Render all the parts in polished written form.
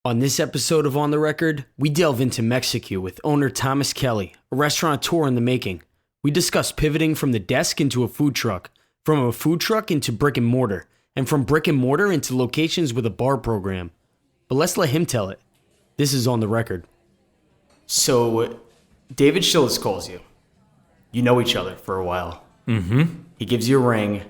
On this episode of On the Record, we delve into Mexicue with owner Thomas Kelly, a restaurateur in the making. We discuss pivoting from the desk into a food truck, from a food truck into brick and mortar, and from brick and mortar into locations with a bar program. But let's let him tell it. This is On the Record. So, David Schillis calls you. You know each other for a while. Mm-hmm. He gives you a ring,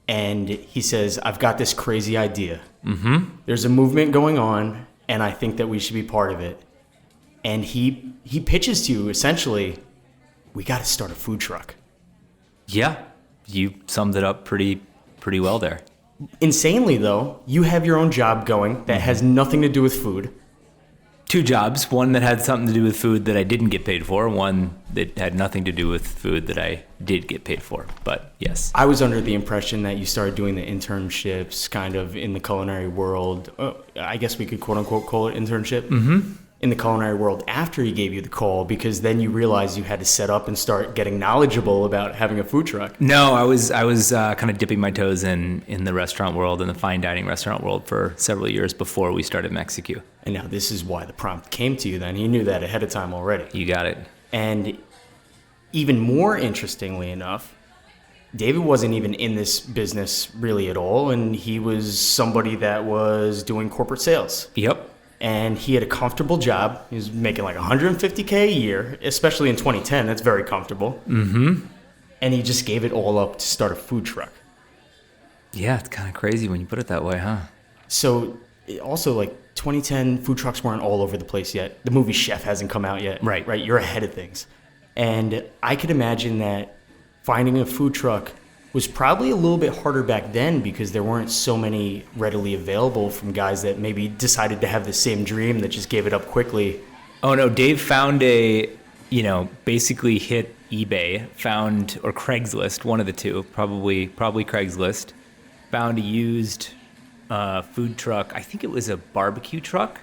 and he says, I've got this crazy idea. Mm-hmm. There's a movement going on, and I think that we should be part of it. And he pitches to you, essentially, we got to start a food truck. Yeah, you summed it up pretty well there. Insanely, though, you have your own job going that has nothing to do with food. Two jobs, one that had something to do with food that I didn't get paid for, one that had nothing to do with food that I did get paid for, but yes. I was under the impression that you started doing the internships kind of in the culinary world. I guess we could quote-unquote call it internship. Mm-hmm. In the culinary world after he gave you the call, because then you realized you had to set up and start getting knowledgeable about having a food truck. No, I was kind of dipping my toes in the restaurant world, in the fine dining restaurant world for several years before we started Mexicue. And now this is why the prompt came to you then. He knew that ahead of time already. You got it. And even more interestingly enough, David wasn't even in this business really at all, and he was somebody that was doing corporate sales. Yep. And he had a comfortable job. He was making like $150K a year, especially in 2010. That's very comfortable. Mm-hmm. And he just gave it all up to start a food truck. Yeah, it's kind of crazy when you put it that way, huh? So also, like, 2010, food trucks weren't all over the place yet. The movie Chef hasn't come out yet. Right. Right, you're ahead of things. And I could imagine that finding a food truck was probably a little bit harder back then because there weren't so many readily available from guys that maybe decided to have the same dream that just gave it up quickly. Oh no, Dave found basically hit eBay, or Craigslist, one of the two, probably Craigslist, found a used food truck. I think it was a barbecue truck.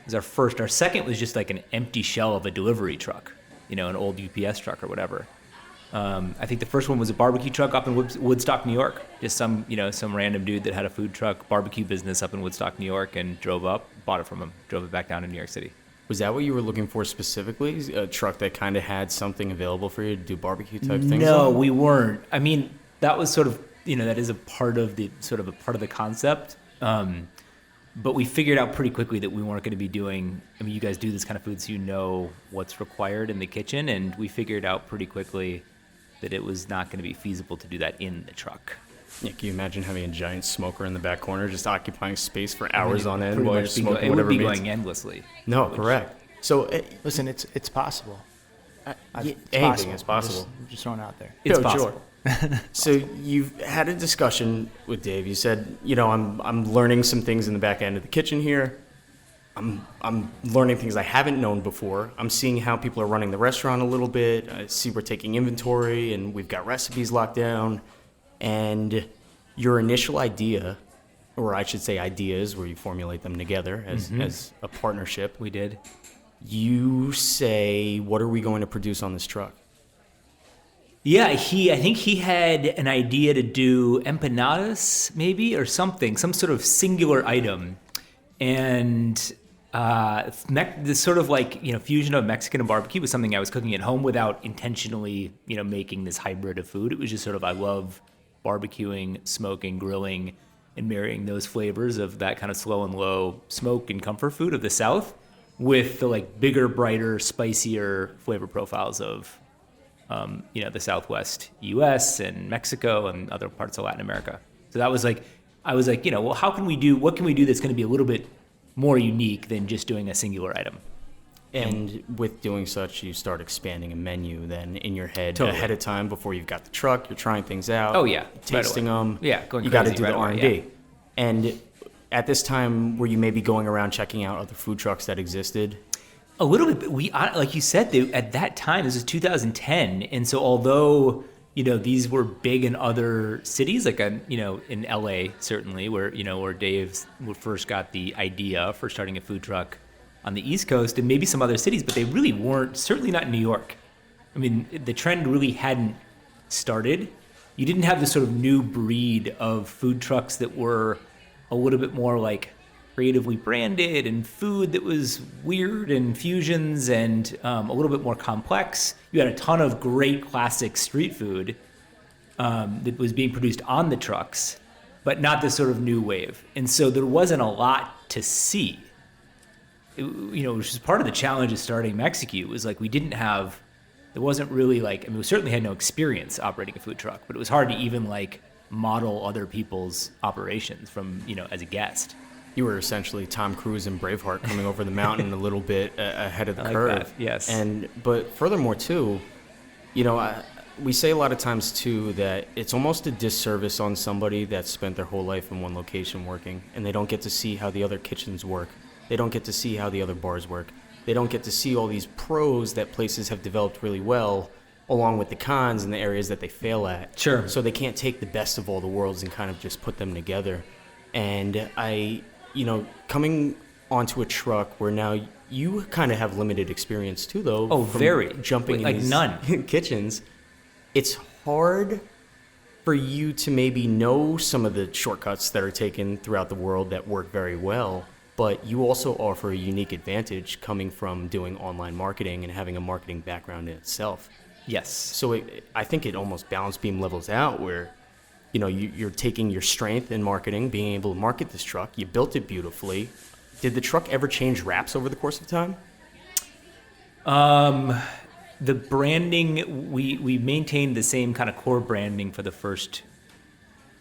It was our first. Our second was just like an empty shell of a delivery truck, an old UPS truck or whatever. I think the first one was a barbecue truck up in Woodstock, New York. Just some random dude that had a food truck barbecue business up in Woodstock, New York, and bought it from him, drove it back down to New York City. Was that what you were looking for specifically? A truck that kind of had something available for you to do barbecue type things? No, we weren't. I mean, that was sort of, that is a part of the concept. But we figured out pretty quickly that we weren't going to be doing, you guys do this kind of food, so you know what's required in the kitchen. And we figured out pretty quickly that it was not going to be feasible to do that in the truck. Yeah, can you imagine having a giant smoker in the back corner just occupying space for hours on end while you're smoking it whatever would be meats? going endlessly. No, correct. So, listen, it's possible. anything is possible. Just throwing it out there. It's Sure. possible. So you've had a discussion with Dave. You said, I'm learning some things in the back end of the kitchen here. I'm learning things I haven't known before. I'm seeing how people are running the restaurant a little bit. I see we're taking inventory and we've got recipes locked down. And your initial idea, or I should say ideas, where you formulate them together as a partnership. We did. You say, what are we going to produce on this truck? Yeah, I think he had an idea to do empanadas, maybe, or something, some sort of singular item. And this sort of fusion of Mexican and barbecue was something I was cooking at home without intentionally, making this hybrid of food. It was just sort of, I love barbecuing, smoking, grilling, and marrying those flavors of that kind of slow and low smoke and comfort food of the South with the bigger, brighter, spicier flavor profiles of the Southwest U.S. and Mexico and other parts of Latin America. So that was I was like, well, what can we do that's going to be a little bit more unique than just doing a singular item? And with doing such, you start expanding a menu then in your head Totally. ahead of time before you've got the truck. You're trying things out. Oh, yeah. Tasting Right away. them. Yeah, going You got to crazy do the right away, R&D. yeah. And at this time, were you maybe going around checking out other food trucks that existed? A little bit, but like you said, at that time, this is 2010, and so although these were big in other cities, like in LA certainly, where Dave first got the idea for starting a food truck on the East Coast, and maybe some other cities, but they really weren't. Certainly not in New York. I mean, the trend really hadn't started. You didn't have this sort of new breed of food trucks that were a little bit more like creatively branded and food that was weird and fusions and a little bit more complex. You had a ton of great classic street food that was being produced on the trucks, but not this sort of new wave. And so there wasn't a lot to see. Which is part of the challenge of starting Mexicue, was like there wasn't really we certainly had no experience operating a food truck, but it was hard to even model other people's operations from, as a guest. You were essentially Tom Cruise and Braveheart coming over the mountain a little bit ahead of the curve. That, yes. But furthermore too, we say a lot of times too that it's almost a disservice on somebody that spent their whole life in one location working, and they don't get to see how the other kitchens work. They don't get to see how the other bars work. They don't get to see all these pros that places have developed really well, along with the cons and the areas that they fail at. Sure. So they can't take the best of all the worlds and kind of just put them together. And coming onto a truck where now you kind of have limited experience too, though. Oh, from very. Jumping in these none. kitchens. It's hard for you to maybe know some of the shortcuts that are taken throughout the world that work very well. But you also offer a unique advantage coming from doing online marketing and having a marketing background in itself. Yes. So I think it almost balance beam levels out where, you're taking your strength in marketing, being able to market this truck. You built it beautifully. Did the truck ever change wraps over the course of time? The branding, we maintained the same kind of core branding for the first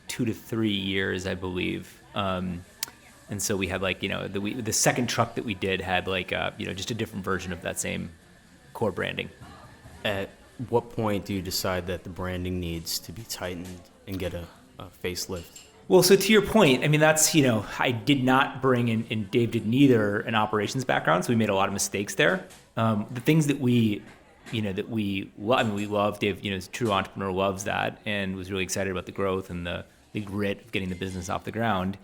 2 to 3 years, I believe. And so we had the second truck that we did had just a different version of that same core branding. At what point do you decide that the branding needs to be tightened and get a facelift? Well, so to your point, that's, I did not bring in, and Dave did neither, an operations background, so we made a lot of mistakes there. The things that we love, Dave, is a true entrepreneur, loves that, and was really excited about the growth and the grit of getting the business off the ground.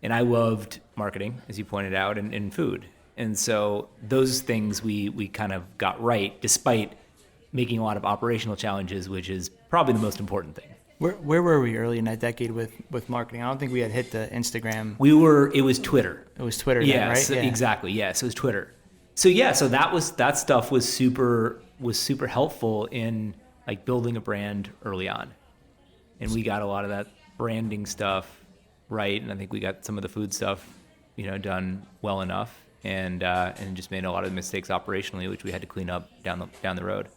And I loved marketing, as you pointed out, and food. And so those things we kind of got right, despite making a lot of operational challenges, which is probably the most important thing. Where were we early in that decade with marketing? I don't think we had hit the Instagram. It was Twitter. It was Twitter Yeah, then, right? so, exactly. Yeah, so it was Twitter. So that stuff was super helpful in building a brand early on. And we got a lot of that branding stuff right, and I think we got some of the food stuff, done well enough, and just made a lot of mistakes operationally, which we had to clean up down the road.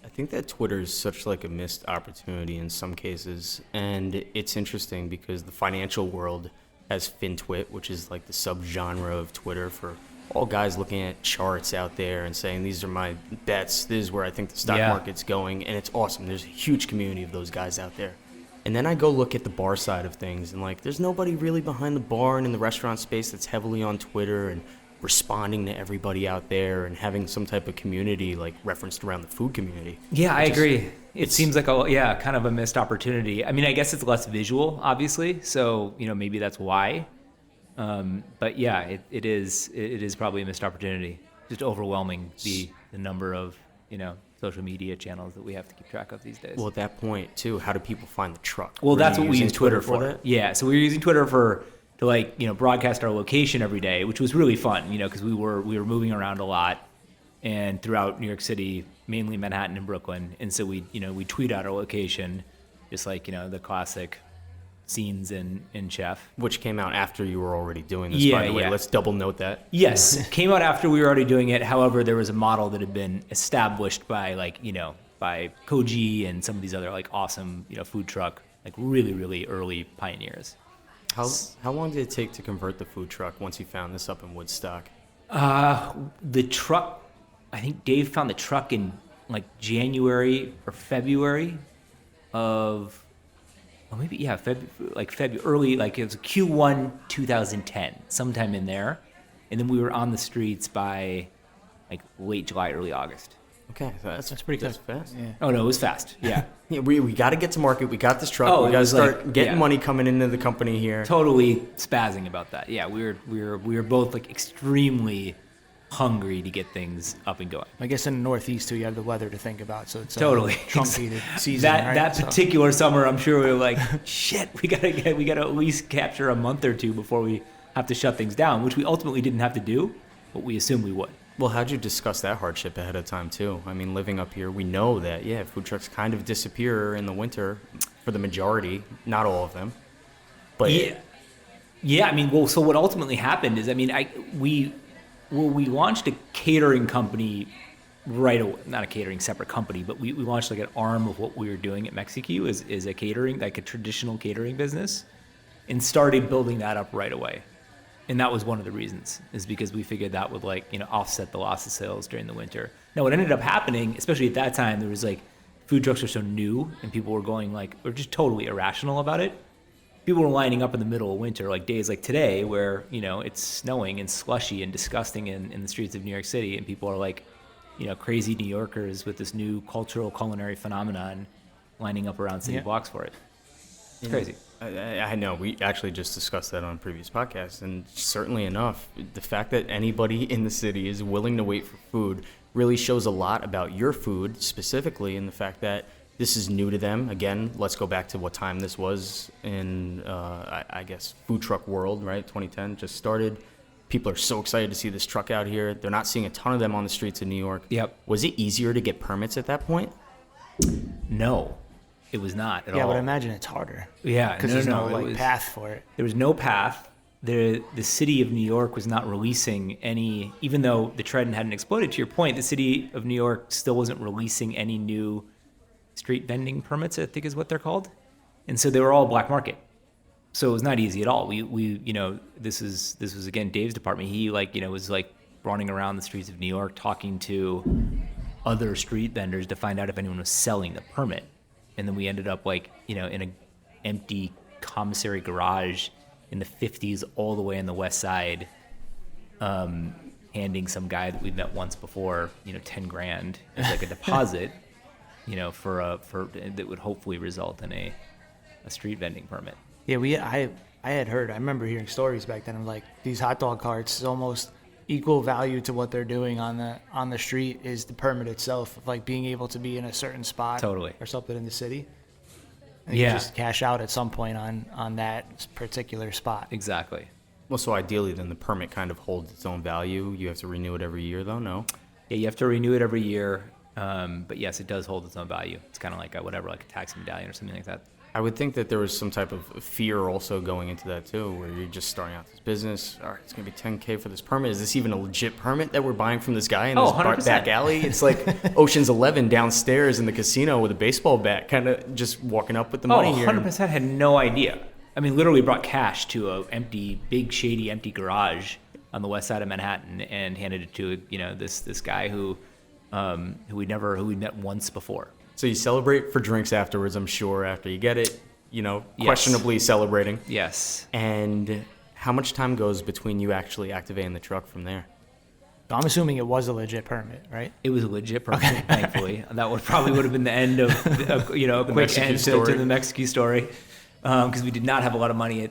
I think that Twitter is such a missed opportunity in some cases, and it's interesting because the financial world has FinTwit, which is the subgenre of Twitter for all guys looking at charts out there and saying, these are my bets, this is where I think the stock market's going, and it's awesome. There's a huge community of those guys out there. And then I go look at the bar side of things, and there's nobody really behind the bar and in the restaurant space that's heavily on Twitter and responding to everybody out there and having some type of community referenced around the food community. Yeah, I agree. It seems like kind of a missed opportunity. I guess it's less visual, obviously, so maybe that's why. But yeah, it is probably a missed opportunity. Just overwhelming the number of social media channels that we have to keep track of these days. Well, at that point too, how do people find the truck? Well, that's what we use Twitter for. That? Yeah, so we were using Twitter to broadcast our location every day, which was really fun, because we were moving around a lot and throughout New York City, mainly Manhattan and Brooklyn, and so we tweet out our location, just the classic scenes in Chef. Which came out after you were already doing this, by the way. Let's double note that. Yes, it came out after we were already doing it. However, there was a model that had been established by by Koji and some of these other awesome food truck really, really early pioneers. How long did it take to convert the food truck once you found this up in Woodstock? The truck, I think Dave found the truck in January or February of, February, early, it was Q1 2010, sometime in there. And then we were on the streets by late July, early August. Okay, that's pretty fast. Yeah. Oh no, it was fast. Yeah. Yeah, we got to get to market. We got this truck. Oh, we got to start getting money coming into the company here. Totally spazzing about that. Yeah, we were both extremely hungry to get things up and going. I guess in the Northeast too, you have the weather to think about, so it's totally truncated season. That particular summer, I'm sure we were like, shit, we gotta at least capture a month or two before we have to shut things down, which we ultimately didn't have to do, but we assumed we would. Well, how'd you discuss that hardship ahead of time, too? I mean, living up here, we know that, yeah, food trucks kind of disappear in the winter for the majority, not all of them. But Yeah, I mean, well, so what ultimately happened is, I mean, we launched a catering company right away, not a catering separate company, but we launched like an arm of what we were doing at Mexicue is a catering, like a traditional catering business, and started building that up right away. And that was one of the reasons, is because we figured that would offset the loss of sales during the winter. Now, what ended up happening, especially at that time, there was food trucks are so new and people were going were just totally irrational about it. People were lining up in the middle of winter, like days like today where, it's snowing and slushy and disgusting in the streets of New York City. And people are crazy New Yorkers with this new cultural culinary phenomenon lining up around city blocks for it. It's crazy. I know. We actually just discussed that on a previous podcast, and certainly enough, the fact that anybody in the city is willing to wait for food really shows a lot about your food specifically, and the fact that this is new to them. Again, let's go back to what time this was in, I guess, food truck world, right? 2010 just started. People are so excited to see this truck out here. They're not seeing a ton of them on the streets of New York. Yep. Was it easier to get permits at that point? No. It was not at all. Yeah, but I imagine it's harder. Yeah, because there's no path for it. There was no path. The city of New York was not releasing any, even though the trend hadn't exploded. To your point, the city of New York still wasn't releasing any new street vending permits, I think is what they're called, and so they were all black market. So it was not easy at all. We this was again Dave's department. He was running around the streets of New York talking to other street vendors to find out if anyone was selling the permit. And then we ended up in an empty commissary garage in the 50s all the way on the west side, handing some guy that we'd met once before, $10,000 as a deposit, for that would hopefully result in a street vending permit. Yeah, I had heard, I remember hearing stories back then of these hot dog carts is almost equal value to what they're doing on the street is the permit itself of being able to be in a certain spot Totally. or something in the city. And Yeah. you just cash out at some point on that particular spot. Exactly. Well, so ideally, then the permit kind of holds its own value. You have to renew it every year, though, no? Yeah, you have to renew it every year. But yes, it does hold its own value. It's kind of like a taxi medallion or something like that. I would think that there was some type of fear also going into that, too, where you're just starting out this business. All right, it's going to be $10K for this permit. Is this even a legit permit that we're buying from this guy in this 100%. back alley? It's like Ocean's 11 downstairs in the casino with a baseball bat, kind of just walking up with the money here. 100% had no idea. I mean, literally brought cash to a big, shady, empty garage on the west side of Manhattan and handed it to, this guy who we'd met once before. So you celebrate for drinks afterwards, I'm sure, after you get it, questionably celebrating. Yes. And how much time goes between you actually activating the truck from there? I'm assuming it was a legit permit, right? It was a legit permit, thankfully. That would have been the end of, a quick Mexicue end to story. the Mexicue story. Because we did not have a lot of money,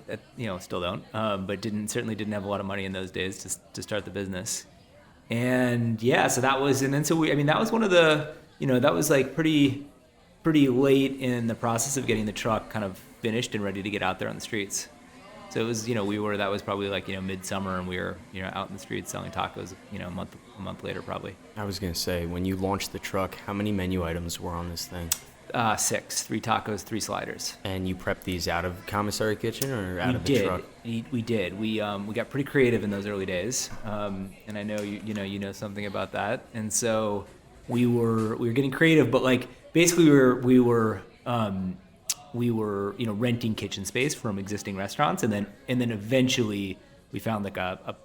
still don't, but certainly didn't have a lot of money in those days to start the business. And yeah, so that was, and then so that was one of the, that was pretty late in the process of getting the truck kind of finished and ready to get out there on the streets. So it was, that was probably midsummer, and we were, out in the streets selling tacos, a month later probably. I was going to say, when you launched the truck, how many menu items were on this thing? 6, 3 tacos, 3 sliders. And you prepped these out of commissary kitchen or out of the truck? We did. We got pretty creative in those early days, and I know you know something about that. And so we were getting creative, but basically we were renting kitchen space from existing restaurants, and then eventually we found a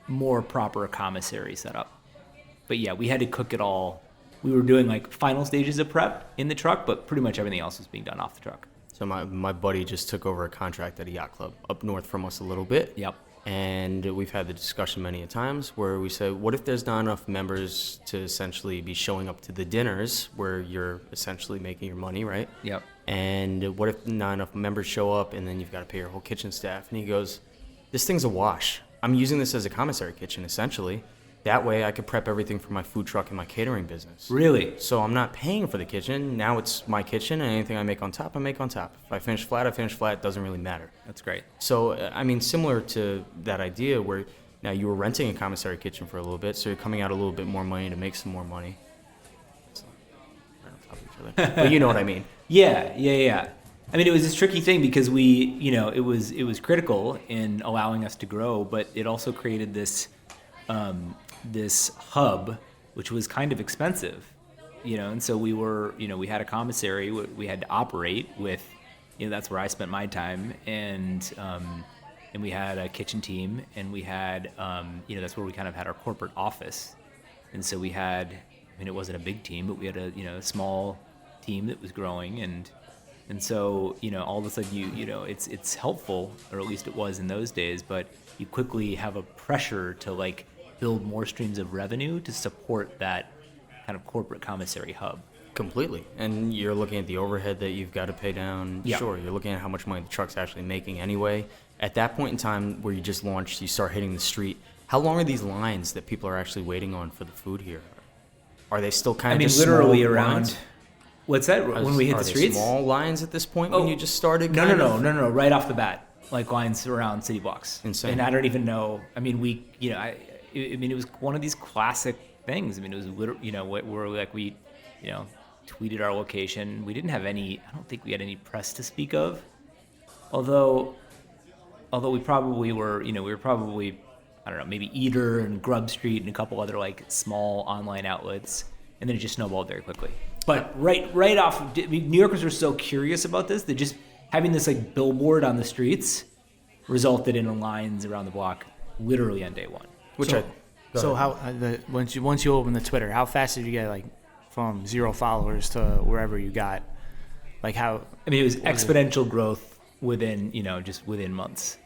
more proper commissary setup. But yeah, we had to cook it all. We were doing final stages of prep in the truck, but pretty much everything else was being done off the truck. So my buddy just took over a contract at a yacht club up north from us a little bit. Yep. And we've had the discussion many a times where we said, what if there's not enough members to essentially be showing up to the dinners where you're essentially making your money, right? Yep. And what if not enough members show up and then you've got to pay your whole kitchen staff? And he goes, this thing's a wash. I'm using this as a commissary kitchen, essentially. That way I could prep everything for my food truck and my catering business. Really? So I'm not paying for the kitchen. Now it's my kitchen, and anything I make on top, I make on top. If I finish flat, I finish flat. It doesn't really matter. That's great. So, I mean, similar to that idea where now you were renting a commissary kitchen for a little bit, so you're coming out a little bit more money to make some more money. It's right on top of each other. But you know what I mean. Yeah. I mean, it was this tricky thing because it was critical in allowing us to grow, but it also created this hub, which was kind of expensive, and so we had a commissary we had to operate with, that's where I spent my time, and we had a kitchen team, and we had, that's where we kind of had our corporate office, and so we had, it wasn't a big team, but we had a small team that was growing, and so, all of a sudden it's helpful, or at least it was in those days, but you quickly have a pressure to build more streams of revenue to support that kind of corporate commissary hub. Completely. And you're looking at the overhead that you've got to pay down. Yeah. Sure, you're looking at how much money the truck's actually making anyway. At that point in time where you just launched, you start hitting the street. How long are these lines that people are actually waiting on for the food here? Are they still kind of just literally small around... lines? What's that? When we hit the streets? Are they small lines at this point when you just started? No. Right off the bat, lines around city blocks. Insane. And I don't even know. I mean, it was one of these classic things. It was literally, where we tweeted our location. We didn't have any. I don't think we had any press to speak of. Although we probably were. We were probably, I don't know, maybe Eater and Grub Street and a couple other small online outlets, and then it just snowballed very quickly. But right off, New Yorkers were so curious about this that just having this billboard on the streets resulted in lines around the block literally on day one. So how once you open the Twitter, how fast did you get from 0 followers to wherever you got? How? It was exponential growth within just within months.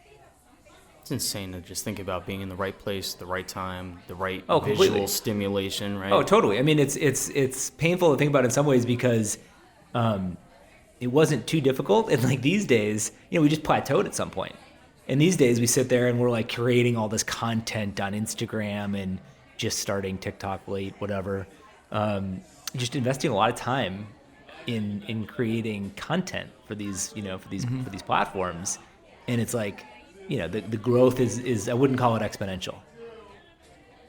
It's insane to just think about being in the right place, the right time, the right completely. visual stimulation, right? Oh, totally. It's painful to think about in some ways because it wasn't too difficult. And these days, we just plateaued at some point. And these days we sit there and we're creating all this content on Instagram and just starting TikTok late, whatever. Just investing a lot of time in creating content for these, for these platforms. And it's the growth is I wouldn't call it exponential.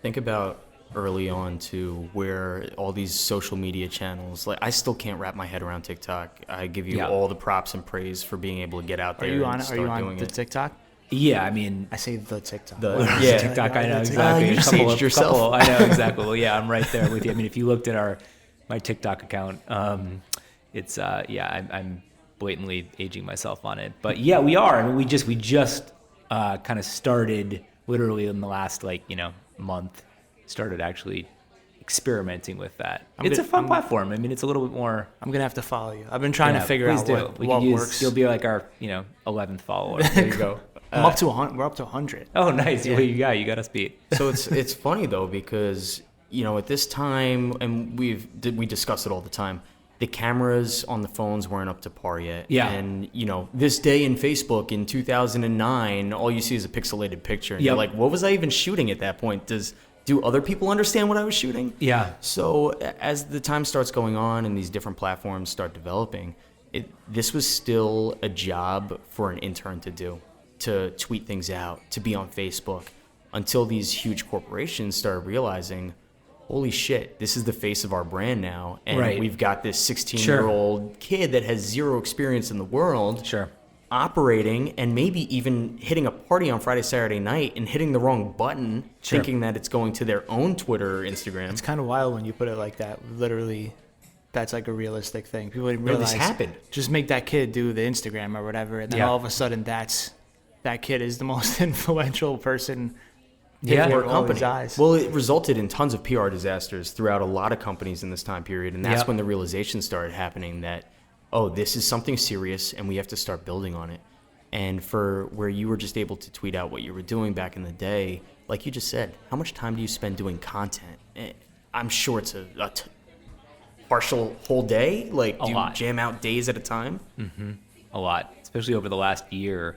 Think about early on to where all these social media channels, I still can't wrap my head around TikTok. I give you all the props and praise for being able to get out there and start doing it. Are you on the TikTok? Yeah, I say the TikTok. TikTok, I know exactly. You saged yourself. I know exactly. Well, yeah, I'm right there with you. if you looked at my TikTok account, it's I'm blatantly aging myself on it. But yeah, we are. We just kind of started literally in the last month. Started actually experimenting with that. It's a fun platform. It's a little bit more. I'm gonna have to follow you. I've been trying to figure out what works. You'll be our 11th follower. There you go. I'm up to 100. We're up to 100. Oh, nice. Yeah. Well, you got us beat. So it's funny though because at this time, and we discuss it all the time. The cameras on the phones weren't up to par yet. Yeah. And, this day in Facebook in 2009, all you see is a pixelated picture. And you're like, what was I even shooting at that point? Do other people understand what I was shooting? Yeah. So as the time starts going on and these different platforms start developing, this was still a job for an intern to do, to tweet things out, to be on Facebook, until these huge corporations started realizing, holy shit, this is the face of our brand now. And we've got this 16-year-old kid that has zero experience in the world operating and maybe even hitting a party on Friday, Saturday night and hitting the wrong button, thinking that it's going to their own Twitter or Instagram. It's kind of wild when you put it like that. Literally, that's a realistic thing. People didn't realize this happened. Just make that kid do the Instagram or whatever, and then all of a sudden that kid is the most influential person for a company. Well, it resulted in tons of PR disasters throughout a lot of companies in this time period, and that's when the realization started happening that, this is something serious, and we have to start building on it. And for where you were just able to tweet out what you were doing back in the day, like you just said, how much time do you spend doing content? I'm sure it's a partial whole day. Do you jam out days at a time? Mm-hmm. A lot, especially over the last year,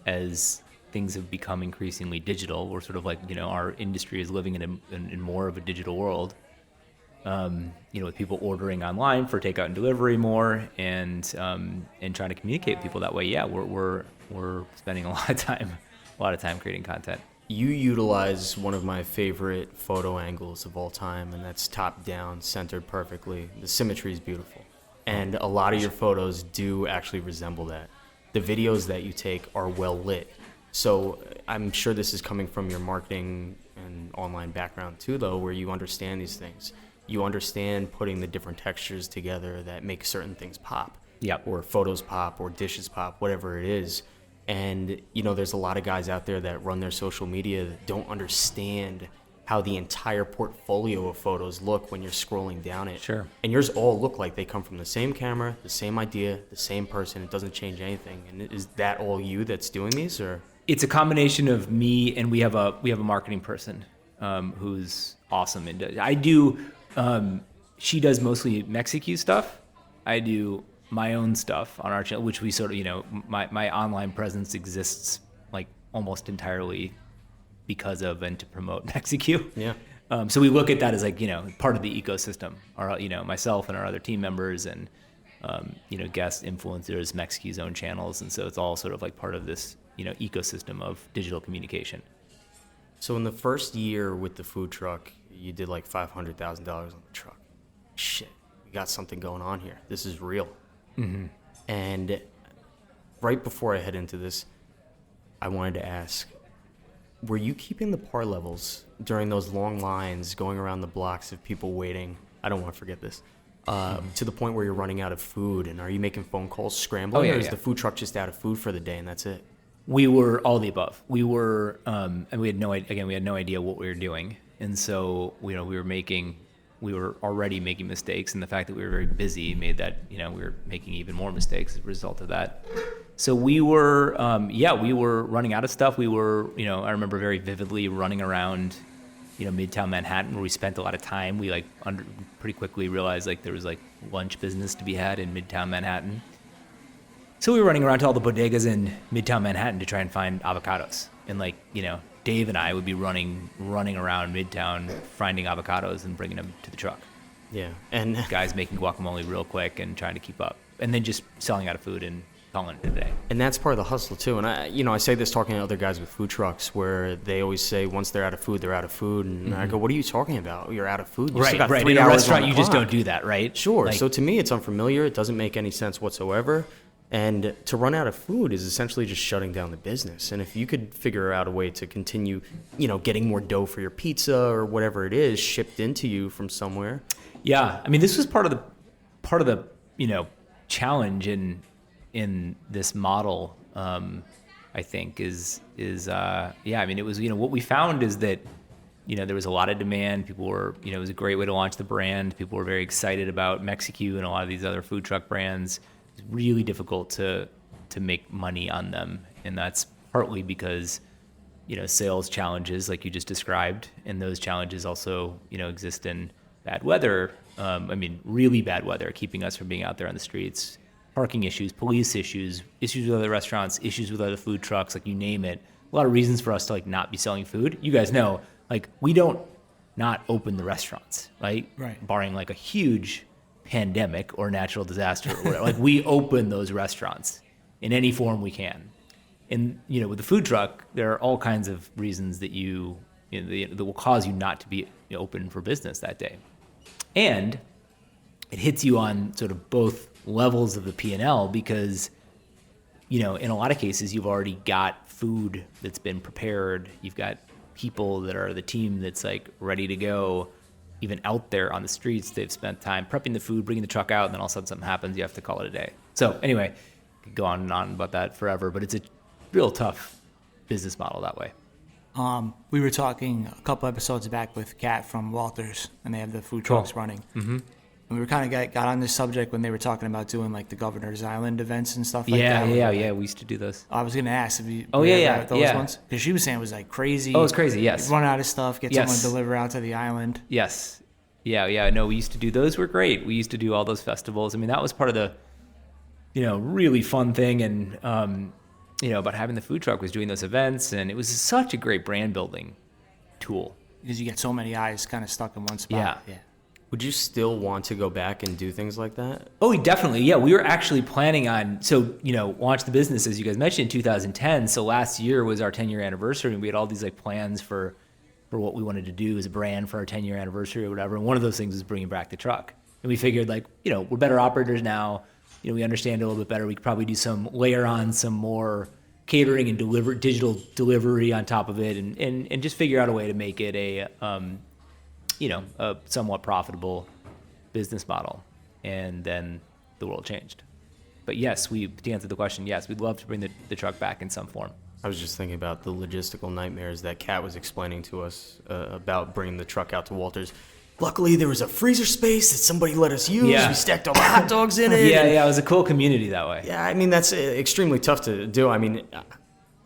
as things have become increasingly digital. We're sort of like, our industry is living in more of a digital world. With people ordering online for takeout and delivery more, and trying to communicate with people that way. Yeah, we're spending a lot of time creating content. You utilize one of my favorite photo angles of all time, and that's top down, centered perfectly. The symmetry is beautiful, and a lot of your photos do actually resemble that. The videos that you take are well lit, so I'm sure this is coming from your marketing and online background too, though, where you understand these things. You understand putting the different textures together that make certain things pop. Yep. Or photos pop, or dishes pop, whatever it is. And, there's a lot of guys out there that run their social media that don't understand how the entire portfolio of photos look when you're scrolling down it. Sure. And yours all look like they come from the same camera, the same idea, the same person. It doesn't change anything. And is that all you that's doing these, or? It's a combination of me, and we have a marketing person who's awesome. And I do. She does mostly Mexicue stuff. I do my own stuff on our channel, which we sort of, my online presence exists like almost entirely because of and to promote Mexicue. Yeah. So we look at that as like, part of the ecosystem. Our, myself and our other team members and, guest influencers, Mexicue's own channels. And so it's all sort of like part of this, ecosystem of digital communication. So in the first year with the food truck, you did like $500,000 on the truck. Shit, we got something going on here. This is real. Mm-hmm. And right before I head into this, I wanted to ask, were you keeping the par levels during those long lines going around the blocks of people waiting? I don't want to forget this. To the point where you're running out of food, and are you making phone calls, scrambling, or is the food truck just out of food for the day and that's it? We were all the above. We were, and we had no idea what we were doing. And so, we were already making mistakes, and the fact that we were very busy made that, we were making even more mistakes as a result of that. So we were, we were running out of stuff. We were, I remember very vividly running around, Midtown Manhattan, where we spent a lot of time. We pretty quickly realized there was lunch business to be had in Midtown Manhattan. So we were running around to all the bodegas in Midtown Manhattan to try and find avocados. And Dave and I would be running around Midtown, finding avocados and bringing them to the truck. Yeah, and guys making guacamole real quick and trying to keep up, and then just selling out of food and calling it a day. And that's part of the hustle too. And I say this talking to other guys with food trucks, where they always say once they're out of food, they're out of food. And I go, what are you talking about? You're out of food. You still got 3 In a hours restaurant, on the you just clock. don't do that, right? Sure. So to me, it's unfamiliar. It doesn't make any sense whatsoever. And to run out of food is essentially just shutting down the business. And if you could figure out a way to continue, getting more dough for your pizza or whatever it is shipped into you from somewhere. Yeah, I mean, this was part of the challenge in this model. I think is I mean, it was what we found is that there was a lot of demand. People were it was a great way to launch the brand. People were very excited about Mexicue and a lot of these other food truck brands. It's really difficult to make money on them, and that's partly because sales challenges like you just described, and those challenges also exist in bad weather. I mean, really bad weather, keeping us from being out there on the streets, parking issues, police issues with other restaurants, issues with other food trucks, you name it. A lot of reasons for us to not be selling food. You guys know, we don't not open the restaurants, right? Right. Barring a huge pandemic or natural disaster or whatever. We open those restaurants in any form we can. And with the food truck, there are all kinds of reasons that that will cause you not to be open for business that day. And it hits you on sort of both levels of the P&L because in a lot of cases you've already got food that's been prepared. You've got people that are the team that's ready to go. Even out there on the streets, they've spent time prepping the food, bringing the truck out, and then all of a sudden something happens, you have to call it a day. So anyway, could go on and on about that forever, but it's a real tough business model that way. We were talking a couple episodes back with Kat from Walters, and they have the food trucks running. Mm-hmm. And we were kind of got on this subject when they were talking about doing the Governor's Island events and stuff like that. Yeah. We used to do those. I was going to ask if you those ones. Because she was saying it was crazy. Oh, it was crazy, yes. Run out of stuff, get someone to deliver out to the island. Yes. Yeah. No, we used to do those. Were great. We used to do all those festivals. I mean, that was part of the, really fun thing. And about having the food truck was doing those events, and it was such a great brand building tool. Because you get so many eyes kind of stuck in one spot. Yeah. Would you still want to go back and do things like that? Oh, definitely. Yeah, we were actually planning on, launch the business, as you guys mentioned, in 2010. So last year was our 10-year anniversary, and we had all these plans for what we wanted to do as a brand for our 10-year anniversary or whatever. And one of those things was bringing back the truck. And we figured we're better operators now. We understand it a little bit better. We could probably do layer on some more catering and digital delivery on top of it, and just figure out a way to make it a somewhat profitable business model. And then the world changed. But yes, to answer the question, yes, we'd love to bring the truck back in some form. I was just thinking about the logistical nightmares that Kat was explaining to us about bringing the truck out to Walters. Luckily, there was a freezer space that somebody let us use. Yeah. We stacked all the hot dogs in it. Yeah, it was a cool community that way. Yeah, I mean, that's extremely tough to do. I mean,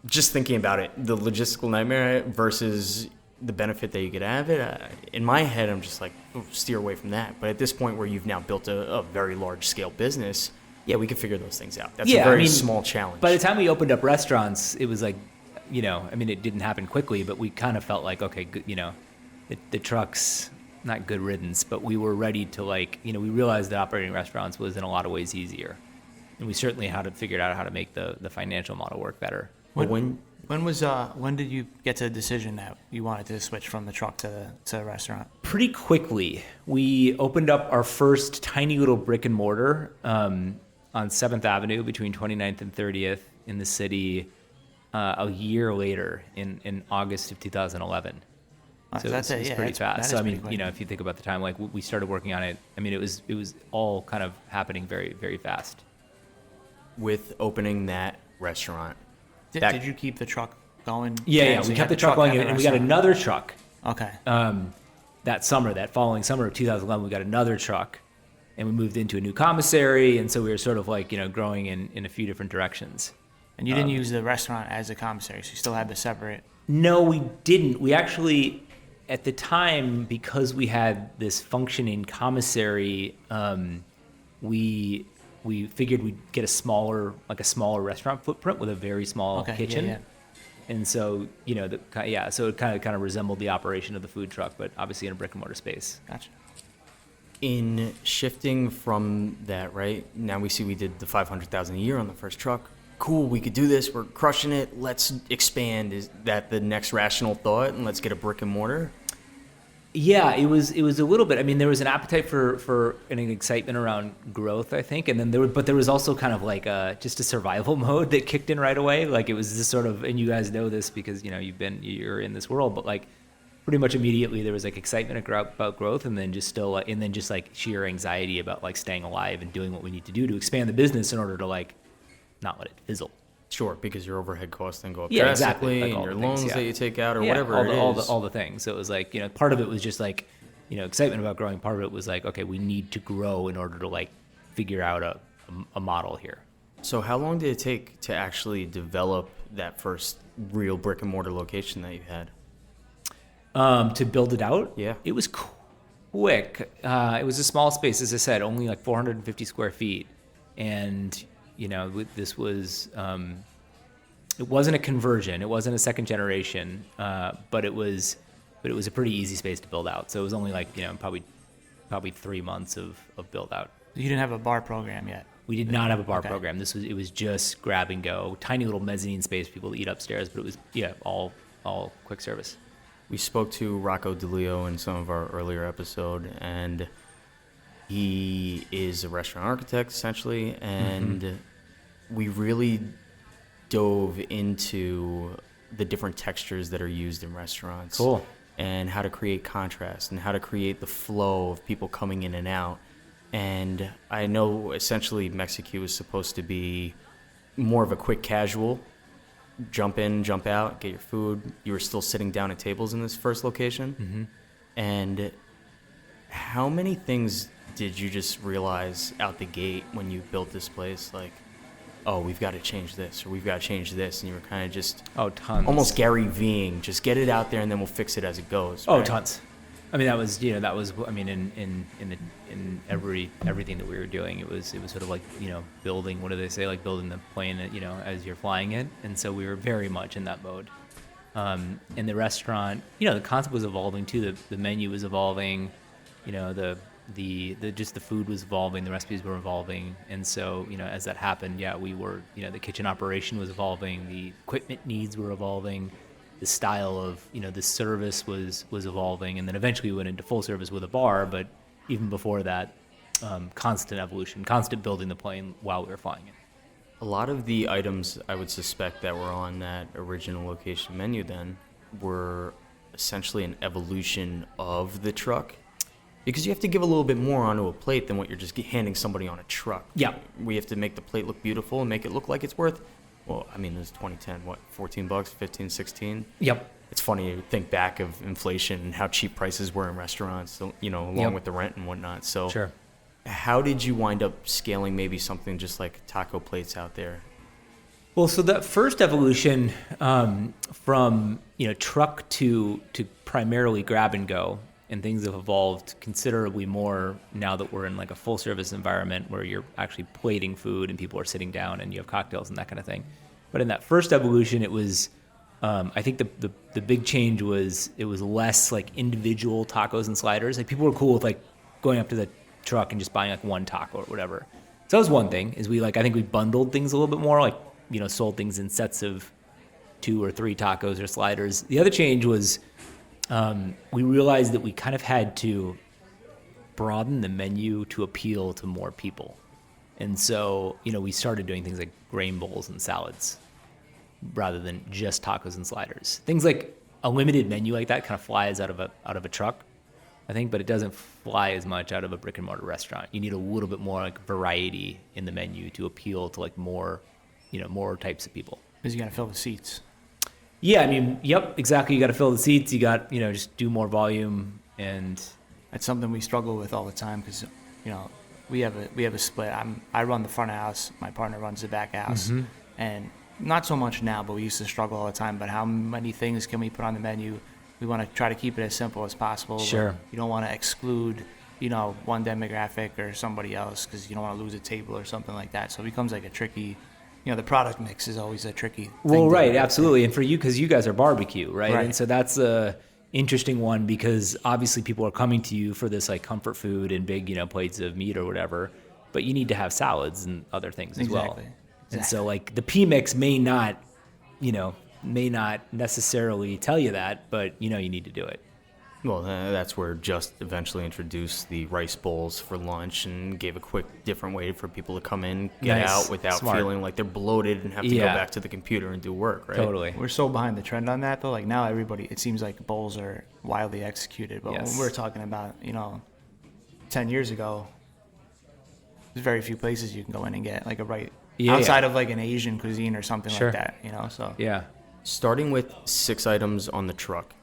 just thinking about it, the logistical nightmare versus the benefit that you get out of it, in my head, I'm just like, steer away from that. But at this point where you've now built a very large-scale business, yeah, we can figure those things out. That's a very small challenge. By the time we opened up restaurants, it was like, it didn't happen quickly, but we kind of felt like, okay, good, the truck's not good riddance, but we were ready to we realized that operating restaurants was in a lot of ways easier. And we certainly figured out how to make the financial model work better. When did you get to the decision that you wanted to switch from the truck to the restaurant? Pretty quickly. We opened up our first tiny little brick and mortar on 7th Avenue between 29th and 30th in the city a year later in August of 2011. So that's it's pretty fast. So if you think about the time, we started working on it, it was all kind of happening very, very fast. With opening that restaurant. Did you keep the truck going? Yeah, we kept the truck going, and we got another truck. Okay. That following summer of 2011, we got another truck, and we moved into a new commissary, and so we were sort of growing in a few different directions. And you didn't use the restaurant as a commissary, so you still had the separate... No, we didn't. We actually, at the time, because we had this functioning commissary, we figured we'd get a smaller restaurant footprint with a very small kitchen. Yeah. And so, so it kind of resembled the operation of the food truck, but obviously in a brick and mortar space. Gotcha. In shifting from that, right, now we see we did the $500,000 a year on the first truck. Cool, we could do this. We're crushing it. Let's expand. Is that the next rational thought? And let's get a brick and mortar? Yeah, it was a little bit. There was an appetite for an excitement around growth, I think, and then there was also kind of just a survival mode that kicked in right away. It was this sort of, and you guys know this because you're in this world, but pretty much immediately there was excitement about growth, and then just sheer anxiety about staying alive and doing what we need to do to expand the business in order to not let it fizzle. Sure, because your overhead costs then go up drastically, exactly, and your loans that you take out or whatever all the things. So it was part of it was just excitement about growing. Part of it was okay, we need to grow in order to figure out a model here. So how long did it take to actually develop that first real brick and mortar location that you had? To build it out? Yeah. It was quick. It was a small space, as I said, only 450 square feet. And this was, it wasn't a conversion. It wasn't a second generation, but it was a pretty easy space to build out. So it was only probably 3 months of build out. You didn't have a bar program yet? We did not have a bar program. It was just grab and go, tiny little mezzanine space for people to eat upstairs, but it was, all quick service. We spoke to Rocco DeLeo in some of our earlier episode, and he is a restaurant architect, essentially, and we really dove into the different textures that are used in restaurants. Cool. And how to create contrast and how to create the flow of people coming in and out. And I know essentially Mexicue is supposed to be more of a quick casual, jump in, jump out, get your food. You were still sitting down at tables in this first location. Mm-hmm. And how many things did you just realize out the gate when you built this place? Oh, we've got to change this, or we've got to change this, and you were kind of just tons. Almost Gary Vee-ing, just get it out there and then we'll fix it as it goes. Oh, right? tons. I mean, in everything that we were doing, it was sort of like, building, what do they say, like building the plane, as you're flying it. And so we were very much in that mode. In the restaurant, the concept was evolving too. The menu was evolving, just the food was evolving, the recipes were evolving. And so, as that happened, we were, the kitchen operation was evolving, the equipment needs were evolving, the style of, the service was evolving. And then eventually we went into full service with a bar. But even before that, constant evolution, constant building the plane while we were flying it. A lot of the items I would suspect that were on that original location menu then were essentially an evolution of the truck. Because you have to give a little bit more onto a plate than what you're just handing somebody on a truck. Yeah. We have to make the plate look beautiful and make it look like it's worth, well, I mean, it was 2010, what, $14, 15, 16? Yep. It's funny to think back of inflation and how cheap prices were in restaurants, along with the rent and whatnot. So sure. How did you wind up scaling maybe something just like taco plates out there? Well, so that first evolution from truck to primarily grab and go, and things have evolved considerably more now that we're in like a full service environment where you're actually plating food and people are sitting down and you have cocktails and that kind of thing. But in that first evolution, it was I think the big change was it was less like individual tacos and sliders. Like people were cool with like going up to the truck and just buying like one taco or whatever. So that was one thing, is I think we bundled things a little bit more, like, sold things in sets of 2 or 3 tacos or sliders. The other change was we realized that we kind of had to broaden the menu to appeal to more people. And so, we started doing things like grain bowls and salads rather than just tacos and sliders. Things like a limited menu like that kind of flies out of a truck, I think, but it doesn't fly as much out of a brick and mortar restaurant. You need a little bit more like variety in the menu to appeal to like more types of people. Because you got to fill the seats. Yeah, I mean, yep, exactly. You got to fill the seats. You got, just do more volume, and that's something we struggle with all the time because, we have a split. I run the front of house. My partner runs the back house, and not so much now, but we used to struggle all the time. But how many things can we put on the menu? We want to try to keep it as simple as possible. Sure. You don't want to exclude, one demographic or somebody else because you don't want to lose a table or something like that. So it becomes like a tricky, the product mix is always a tricky thing. Well, right, absolutely. And for you, because you guys are barbecue, right? And so that's a interesting one because obviously people are coming to you for this like comfort food and big, plates of meat or whatever, but you need to have salads and other things as well. And so like the P-mix may not necessarily tell you that, but you need to do it. Well, that's where Just eventually introduced the rice bowls for lunch and gave a quick, different way for people to come in, get out without feeling like they're bloated and have to go back to the computer and do work, right? Totally. We're so behind the trend on that, though. Like now everybody, it seems like bowls are wildly executed. But when we're talking about, 10 years ago, there's very few places you can go in and get like outside of like an Asian cuisine or something like that, so. Yeah. Starting with 6 items on the truck.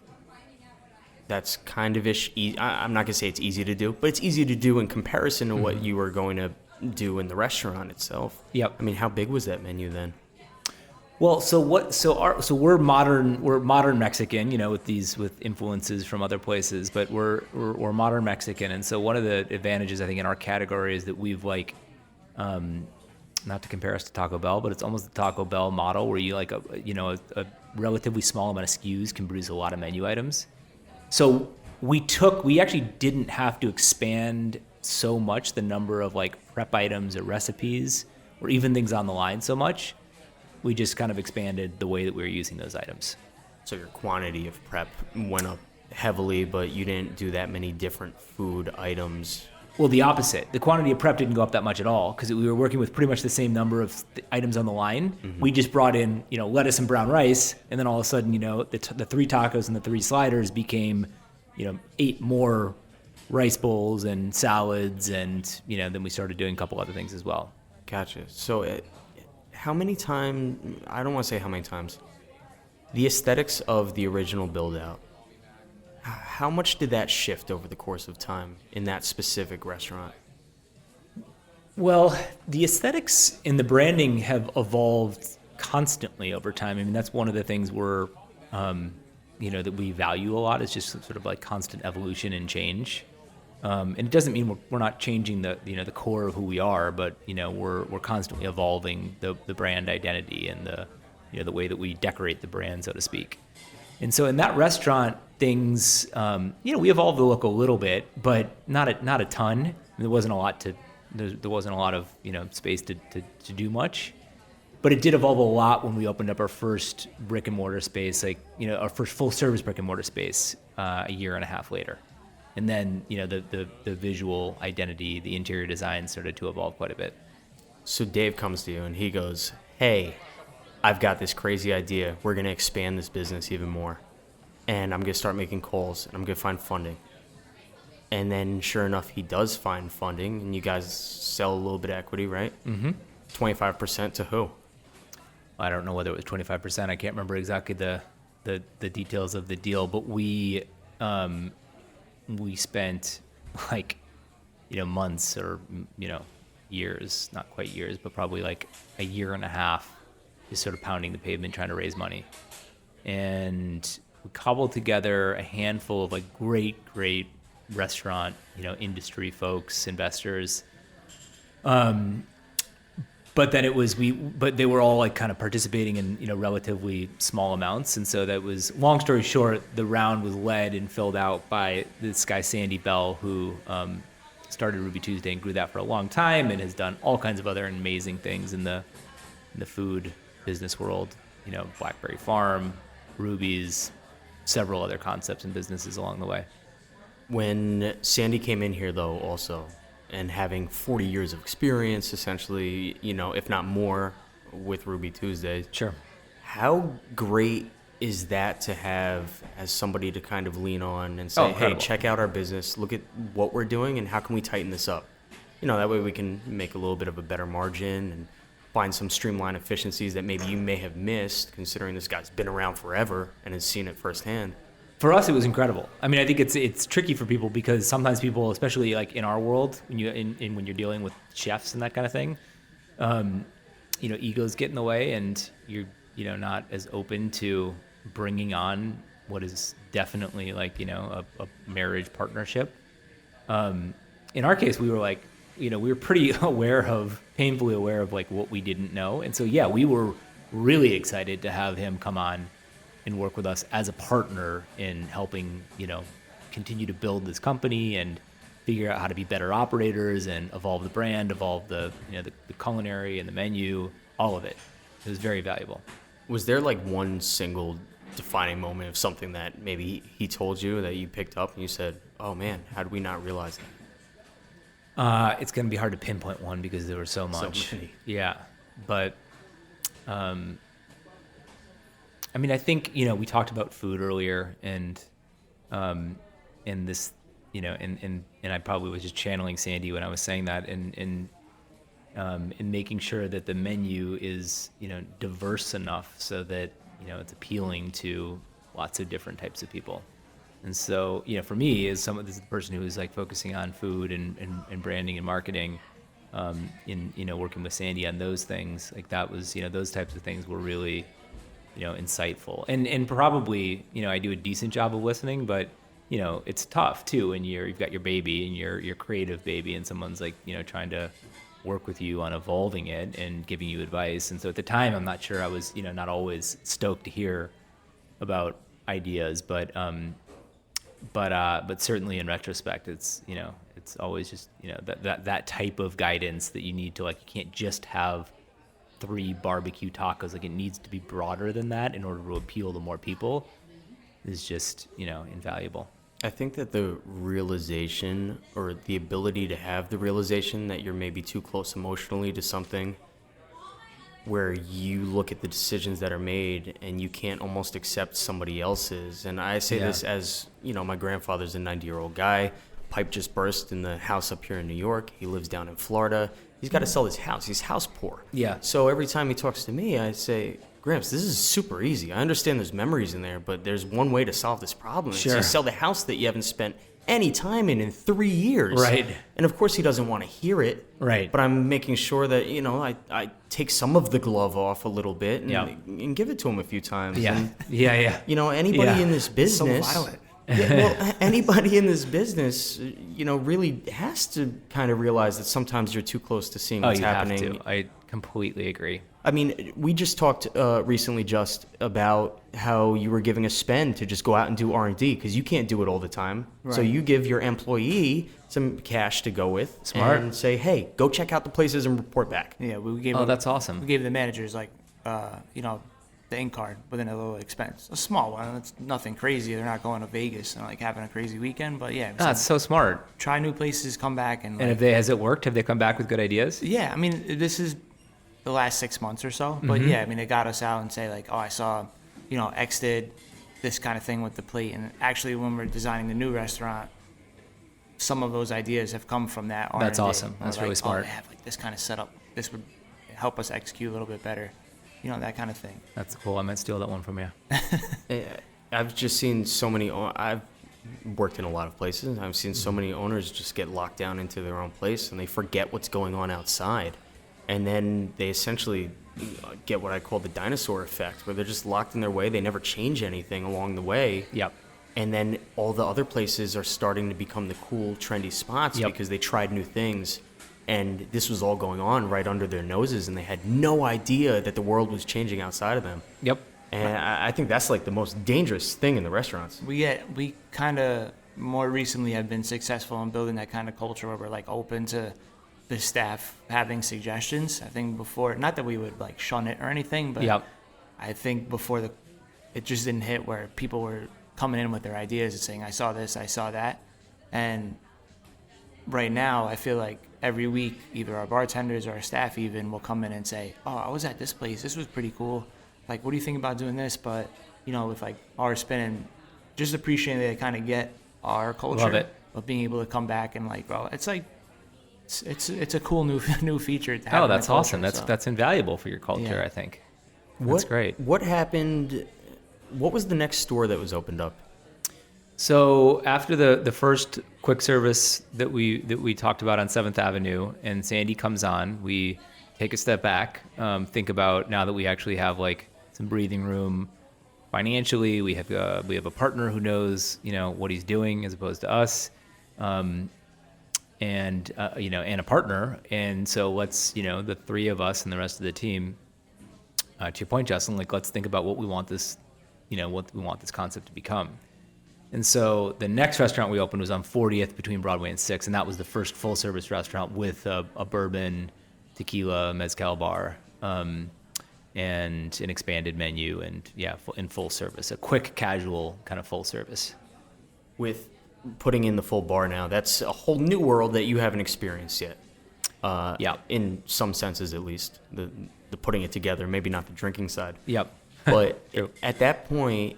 That's kind of I'm not going to say it's easy to do, but it's easy to do in comparison to what you were going to do in the restaurant itself. Yep. I mean, how big was that menu then? Well, so we're modern Mexican, with influences from other places, but we're modern Mexican. And so one of the advantages I think in our category is that we've like, not to compare us to Taco Bell, but it's almost the Taco Bell model where you like a relatively small amount of SKUs can produce a lot of menu items. So we actually didn't have to expand so much the number of like prep items or recipes or even things on the line so much. We just kind of expanded the way that we were using those items. So your quantity of prep went up heavily, but you didn't do that many different food items. Well, the opposite. The quantity of prep didn't go up that much at all because we were working with pretty much the same number of items on the line. Mm-hmm. We just brought in, lettuce and brown rice, and then all of a sudden, the 3 tacos and the 3 sliders became, 8 more rice bowls and salads, and then we started doing a couple other things as well. Gotcha. So, how many times? I don't want to say how many times. The aesthetics of the original build-out. How much did that shift over the course of time in that specific restaurant? Well, the aesthetics and the branding have evolved constantly over time. I mean, that's one of the things we're that we value a lot is just sort of like constant evolution and change. And it doesn't mean we're not changing the core of who we are, but we're constantly evolving the brand identity and the way that we decorate the brand, so to speak. And so in that restaurant, things we evolved the look a little bit, but not a ton. There wasn't a lot of space to do much. But it did evolve a lot when we opened up our first brick and mortar space, our first full service brick and mortar space a year and a half later. And then, the visual identity, the interior design started to evolve quite a bit. So Dave comes to you and he goes, hey, I've got this crazy idea. We're going to expand this business even more. And I'm going to start making calls and I'm going to find funding. And then sure enough, he does find funding and you guys sell a little bit of equity, right? Mm-hmm. 25% to who? I don't know whether it was 25%. I can't remember exactly the details of the deal, but we spent months or years, not quite years, but probably like a year and a half just sort of pounding the pavement trying to raise money. And we cobbled together a handful of great restaurant industry folks, investors. But then but they were all kind of participating in relatively small amounts, and so that was, long story short, the round was led and filled out by this guy Sandy Bell, who started Ruby Tuesday and grew that for a long time, and has done all kinds of other amazing things in the food business world. Blackberry Farm, Ruby's, several other concepts and businesses along the way. When Sandy came in here, though, also, and having 40 years of experience, essentially, if not more, with Ruby Tuesday. Sure. How great is that to have as somebody to kind of lean on and say, hey, check out our business, look at what we're doing, and how can we tighten this up? That way we can make a little bit of a better margin and find some streamlined efficiencies that maybe you may have missed, considering this guy's been around forever and has seen it firsthand. For us, it was incredible. I mean, I think it's tricky for people because sometimes people, especially in our world, when you're dealing with chefs and that kind of thing, egos get in the way, and you're not as open to bringing on what is definitely a marriage partnership. In our case, we were we were pretty painfully aware of what we didn't know, and so we were really excited to have him come on and work with us as a partner in helping, continue to build this company and figure out how to be better operators and evolve the brand, evolve the culinary and the menu, all of it. It was very valuable. Was there one single defining moment of something that maybe he told you that you picked up and you said, oh man, how did we not realize that? It's going to be hard to pinpoint one because there was so much. So many. Yeah. But, I think, we talked about food earlier and this, and I probably was just channeling Sandy when I was saying that and making sure that the menu is, diverse enough so that, it's appealing to lots of different types of people. And so, for me, as this is the person who is focusing on food and branding and marketing, working with Sandy on those things, that was, those types of things were really, insightful. And probably, I do a decent job of listening, but, it's tough too when you've got your baby and your creative baby and someone's trying to work with you on evolving it and giving you advice. And so at the time, I'm not sure I was, not always stoked to hear about ideas, but certainly in retrospect, it's, it's always just, that type of guidance that you need to, you can't just have 3 barbecue tacos. It needs to be broader than that in order to appeal to more people is just, invaluable. I think that the realization or the ability to have the realization that you're maybe too close emotionally to something where you look at the decisions that are made and you can't almost accept somebody else's. And I say this as, my grandfather's a 90-year-old guy. Pipe just burst in the house up here in New York. He lives down in Florida. He's got to sell his house. He's house poor. Yeah. So every time he talks to me, I say, Gramps, this is super easy. I understand there's memories in there, but there's one way to solve this problem. Sure. It's to sell the house that you haven't spent any time in 3 years. Right. And of course he doesn't want to hear it. Right. But I'm making sure that, I take some of the glove off a little bit and give it to him a few times. Yeah. And, Yeah. Anybody in this business. So violent. Anybody in this business, really has to kind of realize that sometimes you're too close to seeing what's happening. Have to. I completely agree. I mean, we just talked recently just about how you were giving a spend to just go out and do R&D because you can't do it all the time. Right. So you give your employee some cash to go with. Smart. And say, hey, go check out the places and report back. Yeah, we gave. That's awesome. We gave the managers the ink card within a little expense, a small one. It's nothing crazy. They're not going to Vegas and like having a crazy weekend, but yeah. That's so smart. Try new places, come back and. And has it worked? Have they come back with good ideas? Yeah, I mean, this is the last 6 months or so, but yeah, I mean, it got us out and say like, oh, I saw, X did this kind of thing with the plate, and actually, when we're designing the new restaurant, some of those ideas have come from that. That's R&D. Awesome. That's like, really smart. Oh, they have like this kind of setup. This would help us execute a little bit better. That kind of thing. That's cool. I might steal that one from you. I've just seen so many. I've worked in a lot of places. I've seen so many owners just get locked down into their own place and they forget what's going on outside. And then they essentially get what I call the dinosaur effect, where they're just locked in their way. They never change anything along the way. Yep. And then all the other places are starting to become the cool, trendy spots because they tried new things. And this was all going on right under their noses, and they had no idea that the world was changing outside of them. Yep. And I think that's like the most dangerous thing in the restaurants. We kind of more recently have been successful in building that kind of culture where we're like open to the staff having suggestions. I think before, not that we would like shun it or anything, but I think before it just didn't hit where people were coming in with their ideas and saying, I saw this, I saw that. And right now, I feel like every week, either our bartenders or our staff even will come in and say, oh, I was at this place. This was pretty cool. Like, what do you think about doing this? But, with like our spin and just appreciating that they kind of get our culture. Love it. But being able to come back and like, well, it's like, it's a cool new feature to have. Oh, that's culture, awesome. That's invaluable for your culture, I think. That's great. What happened? What was the next store that was opened up? So after the first quick service that we talked about on 7th Avenue and Sandy comes on, we take a step back, think about now that we actually have like some breathing room financially. We have a partner who knows what he's doing as opposed to us, and a partner. And so let's the three of us and the rest of the team. To your point, Justin, like let's think about what we want this concept to become. And so the next restaurant we opened was on 40th between Broadway and 6th, and that was the first full-service restaurant with a bourbon, tequila, mezcal bar, and an expanded menu, and in full service, a quick, casual kind of full service. With putting in the full bar now, that's a whole new world that you haven't experienced yet. In some senses, at least, the putting it together, maybe not the drinking side. Yep. But at that point,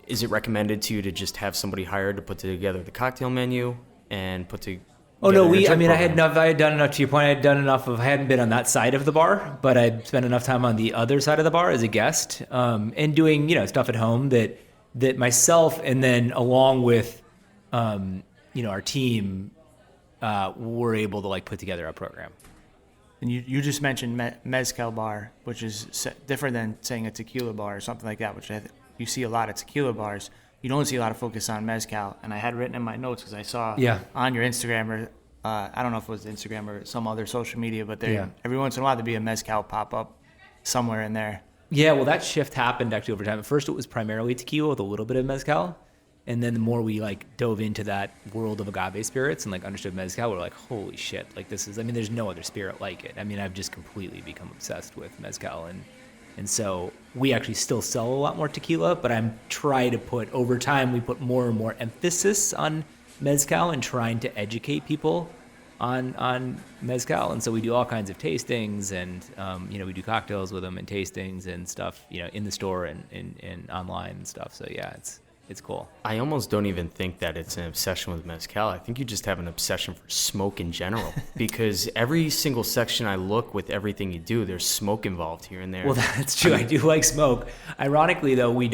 is it recommended to you to just have somebody hired to put together the cocktail menu and put together? Oh no, I had done enough. To your point, I hadn't been on that side of the bar, but I'd spent enough time on the other side of the bar as a guest, and doing stuff at home that myself and then along with our team were able to like put together a program. And you just mentioned mezcal bar, which is different than saying a tequila bar or something like that, which you see a lot of tequila bars. You don't see a lot of focus on mezcal. And I had written in my notes because I saw on your Instagram, or I don't know if it was Instagram or some other social media, but every once in a while there'd be a mezcal pop up somewhere in there. Yeah, well, that shift happened actually over time. At first it was primarily tequila with a little bit of mezcal. And then the more we like dove into that world of agave spirits and like understood mezcal, we're like, holy shit, like there's no other spirit like it. I've just completely become obsessed with mezcal. And so we actually still sell a lot more tequila, but I'm trying to put, over time, we put more and more emphasis on mezcal and trying to educate people on mezcal. And so we do all kinds of tastings and, we do cocktails with them and tastings and stuff, in the store and online and stuff. So yeah, it's cool. I almost don't even think that it's an obsession with mezcal. I think you just have an obsession for smoke in general. Because every single section I look with everything you do, there's smoke involved here and there. Well, that's true. I do like smoke. Ironically, though, we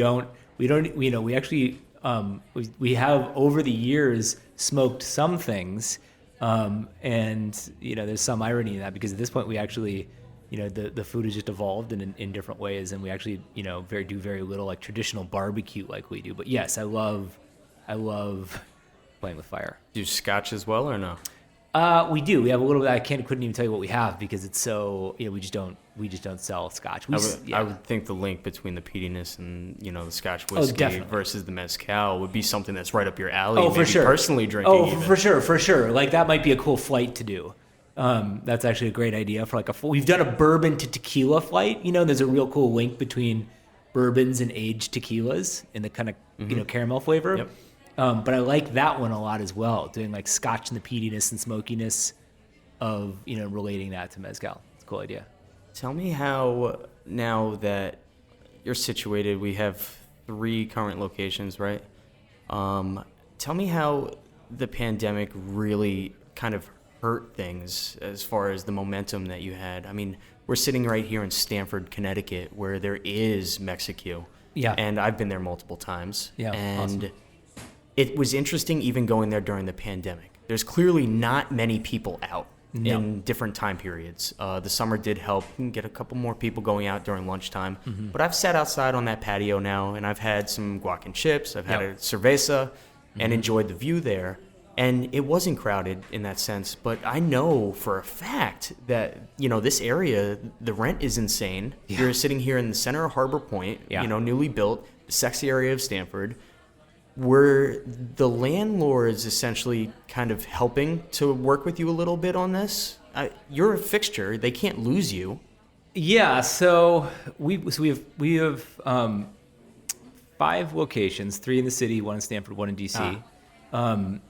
actually We have over the years smoked some things, and there's some irony in that because at this point we actually, the food has just evolved in different ways, and we actually do very little like traditional barbecue like we do. But yes, I love playing with fire. Do you scotch as well or no? We do. We have a little bit. Couldn't even tell you what we have because it's so. We just don't sell scotch. I would think the link between the peatiness and the Scotch whiskey versus the mezcal would be something that's right up your alley. Oh, for sure. Personally drinking. Oh, even. for sure. Like that might be a cool flight to do. That's actually a great idea for we've done a bourbon to tequila flight. There's a real cool link between bourbons and aged tequilas in the kind of caramel flavor. Yep. But I like that one a lot as well, doing like scotch and the peatiness and smokiness of, relating that to mezcal. It's a cool idea. Tell me how, now that you're situated, we have 3 current locations, right? Tell me how the pandemic really kind of hurt things as far as the momentum that you had. I mean, we're sitting right here in Stamford, Connecticut, where there is Mexicue. Yeah. And I've been there multiple times. Yeah, and awesome. It was interesting even going there during the pandemic. There's clearly not many people out in different time periods. The summer did help get a couple more people going out during lunchtime. Mm-hmm. But I've sat outside on that patio now, and I've had some guac and chips. I've had a cerveza and enjoyed the view there. And it wasn't crowded in that sense. But I know for a fact that, this area, the rent is insane. Yeah. You're sitting here in the center of Harbor Point, newly built, the sexy area of Stamford. Were the landlords essentially kind of helping to work with you a little bit on this? You're a fixture; they can't lose you. Yeah, so we have 5 locations, 3 in the city, 1 in Stamford, 1 in DC.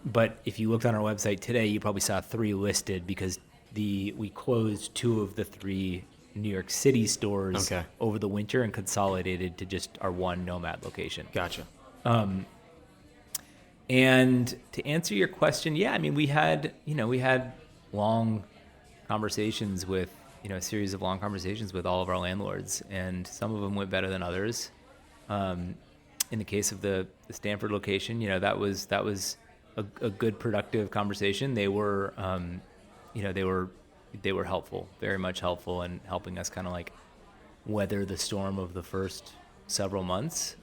But if you looked on our website today, you probably saw 3 listed because we closed 2 of the 3 New York City stores over the winter and consolidated to just our 1 Nomad location. Gotcha. And to answer your question, yeah, I mean, we had long conversations with, a series of long conversations with all of our landlords, and some of them went better than others. In the case of the Stamford location, that was a good, productive conversation. They were, they were helpful, very much helpful in helping us kind of like weather the storm of the first several months.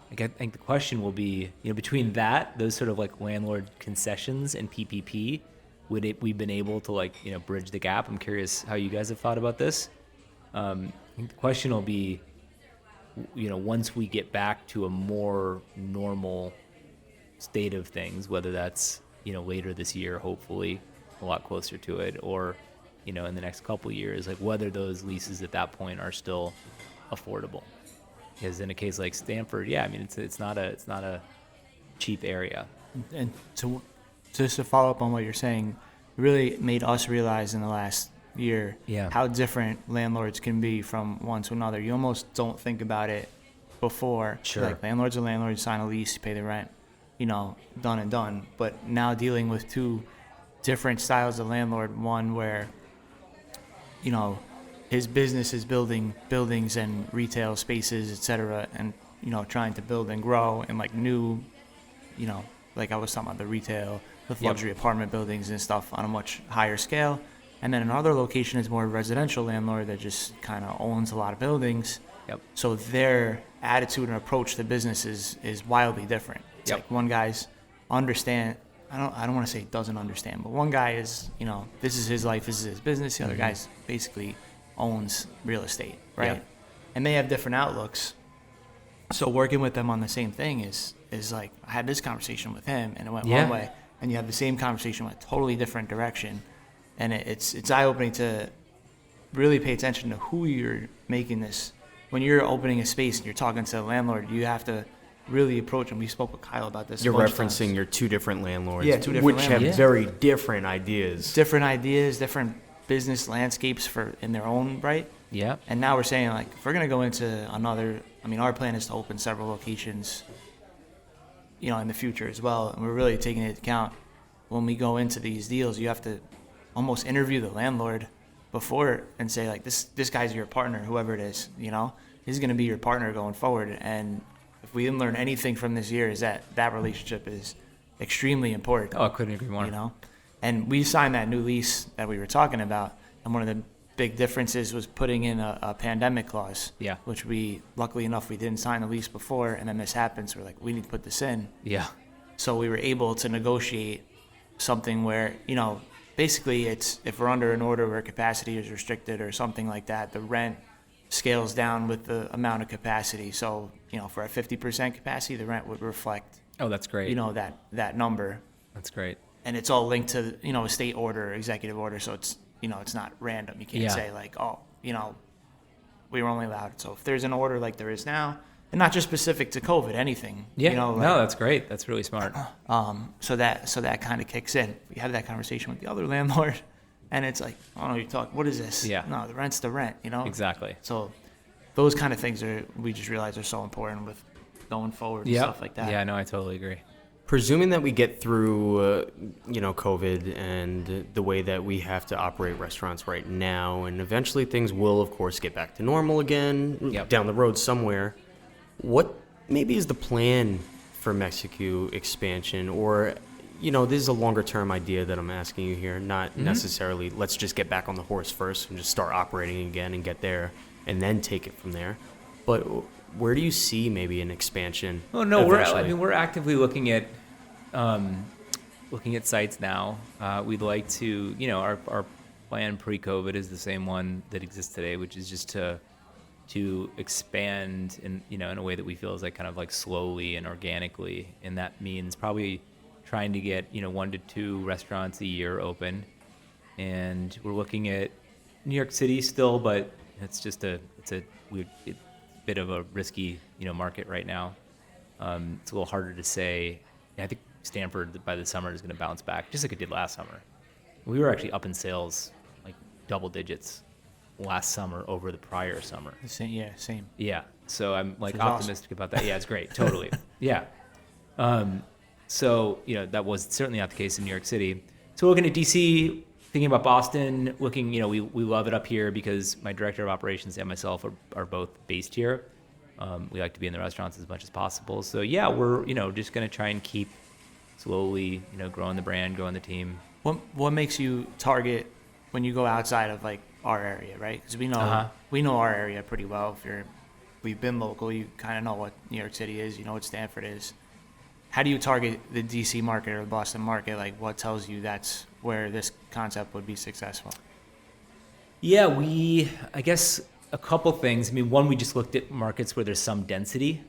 I think the question will be, between those sort of like landlord concessions and PPP, we've been able to bridge the gap? I'm curious how you guys have thought about this. I think the question will be, once we get back to a more normal state of things, whether that's, later this year, hopefully a lot closer to it, or, in the next couple of years, like whether those leases at that point are still affordable. Because in a case like Stamford, yeah, I mean it's not a cheap area. And just to follow up on what you're saying, it really made us realize in the last year how different landlords can be from one to another. You almost don't think about it before. Sure. Like landlords are landlords, sign a lease, you pay the rent, done and done. But now dealing with 2 different styles of landlord, one where, his business is building buildings and retail spaces, etc., and trying to build and grow and like new, like I was talking about the retail with luxury apartment buildings and stuff on a much higher scale. And then another location is more residential landlord that just kind of owns a lot of buildings. Yep. So their attitude and approach to business is wildly different. It's like one guy's understand. I don't want to say doesn't understand, but one guy is this is his life, this is his business. The other guy's basically owns real estate, right? Yeah. And they have different outlooks. So working with them on the same thing is like I had this conversation with him and it went one way, and you have the same conversation with a totally different direction, and it's eye-opening to really pay attention to who you're making this. When you're opening a space and you're talking to a landlord, you have to really approach them. We spoke with Kyle about this. You're referencing your 2 different landlords, 2 different which landlords. have very different ideas. Different business landscapes in their own right. Yeah. And now we're saying like if we're gonna go into another, our plan is to open several locations, in the future as well. And we're really taking into account when we go into these deals, you have to almost interview the landlord before and say like this guy's your partner, whoever it is, he's gonna be your partner going forward. And if we didn't learn anything from this year, is that relationship is extremely important. Oh, I couldn't agree more. You know, and we signed that new lease that we were talking about, and one of the big differences was putting in a pandemic clause. Yeah. Which we, luckily enough, we didn't sign the lease before, and then this happens. We're like, we need to put this in. Yeah. So we were able to negotiate something where, you know, basically it's if we're under an order where capacity is restricted or something like that, the rent scales down with the amount of capacity. So, you know, for a 50% capacity, the rent would reflect, Oh, that's great. you know, that number. That's great. And it's all linked to, you know, a state order, executive order. So it's, you know, it's not random. You can't Yeah. say like, oh, you know, we were only allowed. So if there's an order like there is now, and not just specific to COVID, anything. Yeah. You know, like, No, that's great. That's really smart. so that kind of kicks in. We had that conversation with the other landlord, and it's like, oh no, you talk. What is this? Yeah. No, the rent's the rent. You know. Exactly. So those kind of things we just realize are so important with going forward and stuff like that. Yeah, no, I totally agree. Presuming that we get through, you know, COVID and the way that we have to operate restaurants right now, and eventually things will, of course, get back to normal again Yep. down the road somewhere. What maybe is the plan for Mexicue expansion? Or, you know, this is a longer term idea that I'm asking you here, not necessarily let's just get back on the horse first and just start operating again and get there and then take it from there. But where do you see maybe an expansion? Oh no, eventually? we're actively looking at sites now. We'd like to, you know, our plan pre-COVID is the same one that exists today, which is just to expand in, you know, in a way that we feel is like kind of like slowly and organically, and that means probably trying to get, you know, 1 to 2 restaurants a year open, and we're looking at New York City still, but it's a bit of a risky, you know, market right now. It's a little harder to say. I think Stanford by the summer is going to bounce back, just like it did last summer. We were actually up in sales like double digits last summer over the prior summer. Same. Yeah, so I'm like Which is optimistic about that. Yeah, it's great, totally. Yeah. So, you know, that was certainly not the case in New York City. So we're looking at DC, thinking about Boston, looking, you know, we love it up here because my director of operations and myself are both based here. We like to be in the restaurants as much as possible. So yeah, we're, you know, just going to try and keep slowly, you know, growing the brand, growing the team. What makes you target when you go outside of like our area, right? Because we know our area pretty well. We've been local, you kind of know what New York City is, you know what Stanford is. How do you target the DC market or the Boston market? Like, what tells you that's where this concept would be successful? Yeah, I guess a couple things. I mean, one, we just looked at markets where there's some density.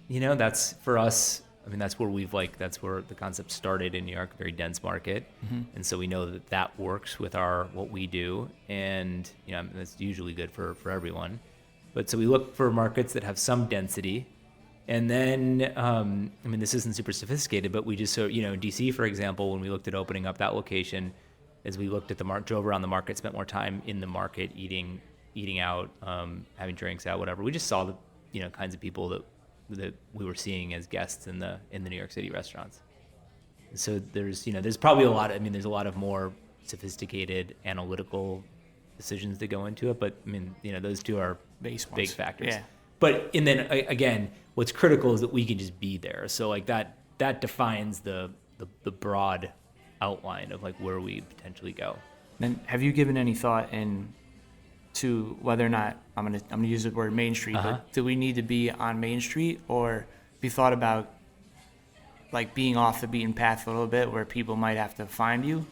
You know, that's for us. I mean, that's where the concept started in New York, very dense market. Mm-hmm. And so we know that works with what we do. And, you know, that's usually good for everyone. But so we look for markets that have some density. And then, I mean, this isn't super sophisticated, but we just, you know, DC, for example, when we looked at opening up that location, as we looked at drove around the market, spent more time in the market, eating out, having drinks out, whatever. We just saw the, you know, kinds of people that we were seeing as guests in the New York City restaurants. So there's probably there's a lot of more sophisticated analytical decisions that go into it, but I mean, you know, those two are big factors. Yeah. But, and then again, what's critical is that we can just be there. So like that defines the broad outline of like where we potentially go. Then have you given any thought to whether or not I'm gonna use the word Main Street, but do we need to be on Main Street, or have you thought about like being off the beaten path a little bit where people might have to find you?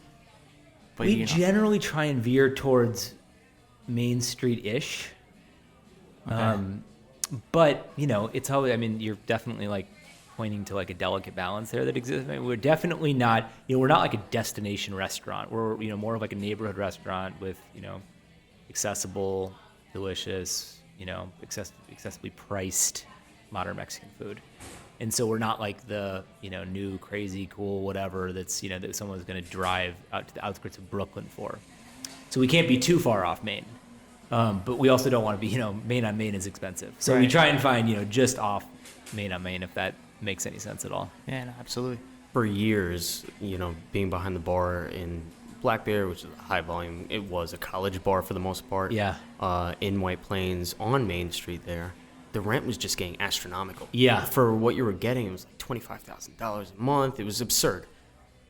But we generally try and veer towards Main Street-ish. Okay. But, you know, it's always, I mean, you're definitely like pointing to like a delicate balance there that exists. I mean, we're definitely not, you know, we're not like a destination restaurant. We're, you know, more of like a neighborhood restaurant with, you know, accessible, delicious, you know, accessibly priced modern Mexican food. And so we're not like the, you know, new, crazy, cool, whatever that's, you know, that someone's going to drive out to the outskirts of Brooklyn for. So we can't be too far off Main. But we also don't want to be, you know, Main on Main is expensive. So we try and find, you know, just off Main on Main, if that makes any sense at all. Yeah, no, absolutely. For years, you know, being behind the bar in Black Bear, which is a high volume, it was a college bar for the most part. Yeah. In White Plains on Main Street there. the rent was just getting astronomical. Yeah. For what you were getting, it was like $25,000 a month. It was absurd.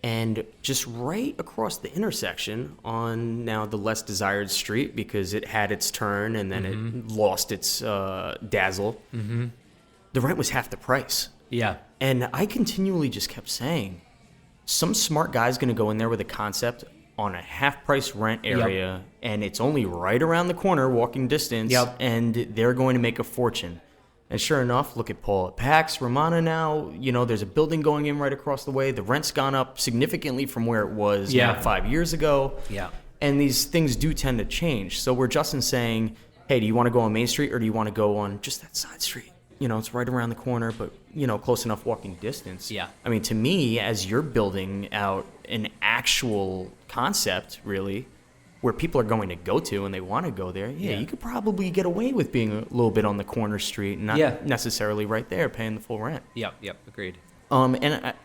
And just right across the intersection on now the less desired street, because it had its turn and then it lost its dazzle, the rent was half the price. Yeah. And I continually just kept saying, some smart guy's going to go in there with a concept on a half-price rent area, and it's only right around the corner, walking distance, and they're going to make a fortune. And sure enough, look at Paul at Pax, Romana now, there's a building going in right across the way. The rent's gone up significantly from where it was 5 years ago. Yeah. And these things do tend to change. So where Justin's saying, hey, do you want to go on Main Street or do you want to go on just that side street? It's right around the corner, but, close enough walking distance. Yeah. I mean, to me, as you're building out an actual concept, really, where people are going to go to and they want to go there, you could probably get away with being a little bit on the corner street and not necessarily right there paying the full rent. Yep, agreed. And,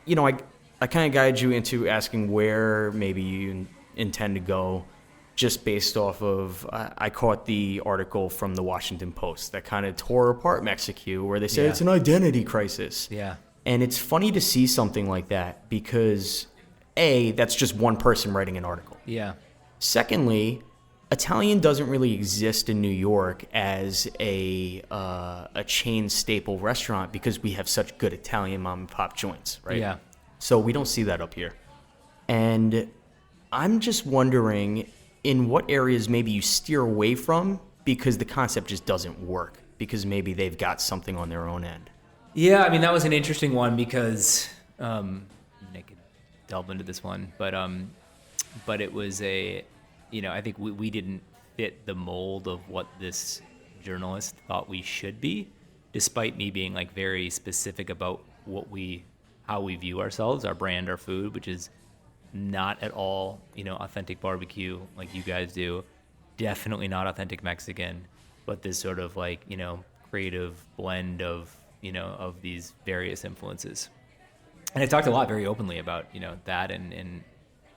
I kind of guided you into asking where maybe you intend to go just based off of, I caught the article from the Washington Post that kind of tore apart Mexicue, where they said it's an identity crisis. Yeah. And it's funny to see something like that because, A, that's just one person writing an article. Yeah. Secondly, Italian doesn't really exist in New York as a chain staple restaurant because we have such good Italian mom and pop joints, right? Yeah. So we don't see that up here. And I'm just wondering in what areas maybe you steer away from because the concept just doesn't work, because maybe they've got something on their own end. Yeah, I mean, that was an interesting one because I could delve into this one, but it was I think we didn't fit the mold of what this journalist thought we should be, despite me being like very specific about how we view ourselves, our brand, our food, which is not at all, authentic barbecue like you guys do. Definitely not authentic Mexican, but this sort of like, creative blend of these various influences. And I talked a lot very openly about, that and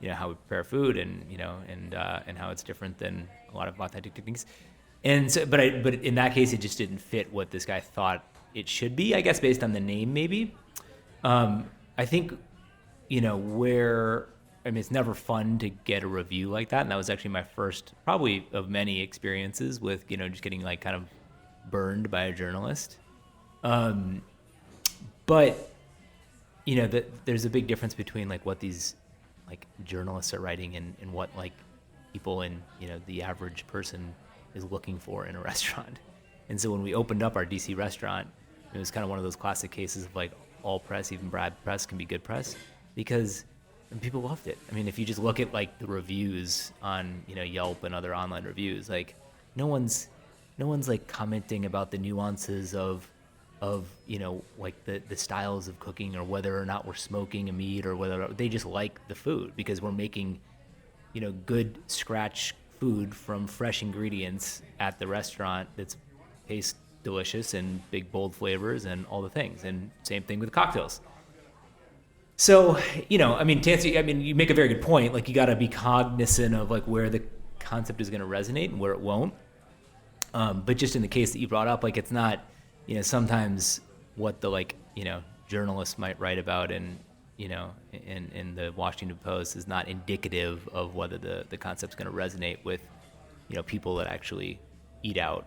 how we prepare food and, and how it's different than a lot of authentic techniques. And so, but in that case, it just didn't fit what this guy thought it should be, I guess, based on the name, maybe. I think, it's never fun to get a review like that. And that was actually my first, probably of many experiences with, just getting like kind of burned by a journalist. But, there's a big difference between like what these like journalists are writing and what like people and, the average person is looking for in a restaurant. And so when we opened up our DC restaurant, it was kind of one of those classic cases of like all press, even bad press can be good press, because people loved it. I mean, if you just look at like the reviews on, Yelp and other online reviews, like no one's like commenting about the nuances of like the styles of cooking or whether or not we're smoking a meat or whether they just like the food because we're making, good scratch food from fresh ingredients at the restaurant that's tastes delicious and big bold flavors and all the things. And same thing with cocktails. So, you make a very good point. Like, you got to be cognizant of like where the concept is going to resonate and where it won't. But just in the case that you brought up, like, it's not, sometimes what the journalists might write about in the Washington Post is not indicative of whether the concept's going to resonate with, people that actually eat out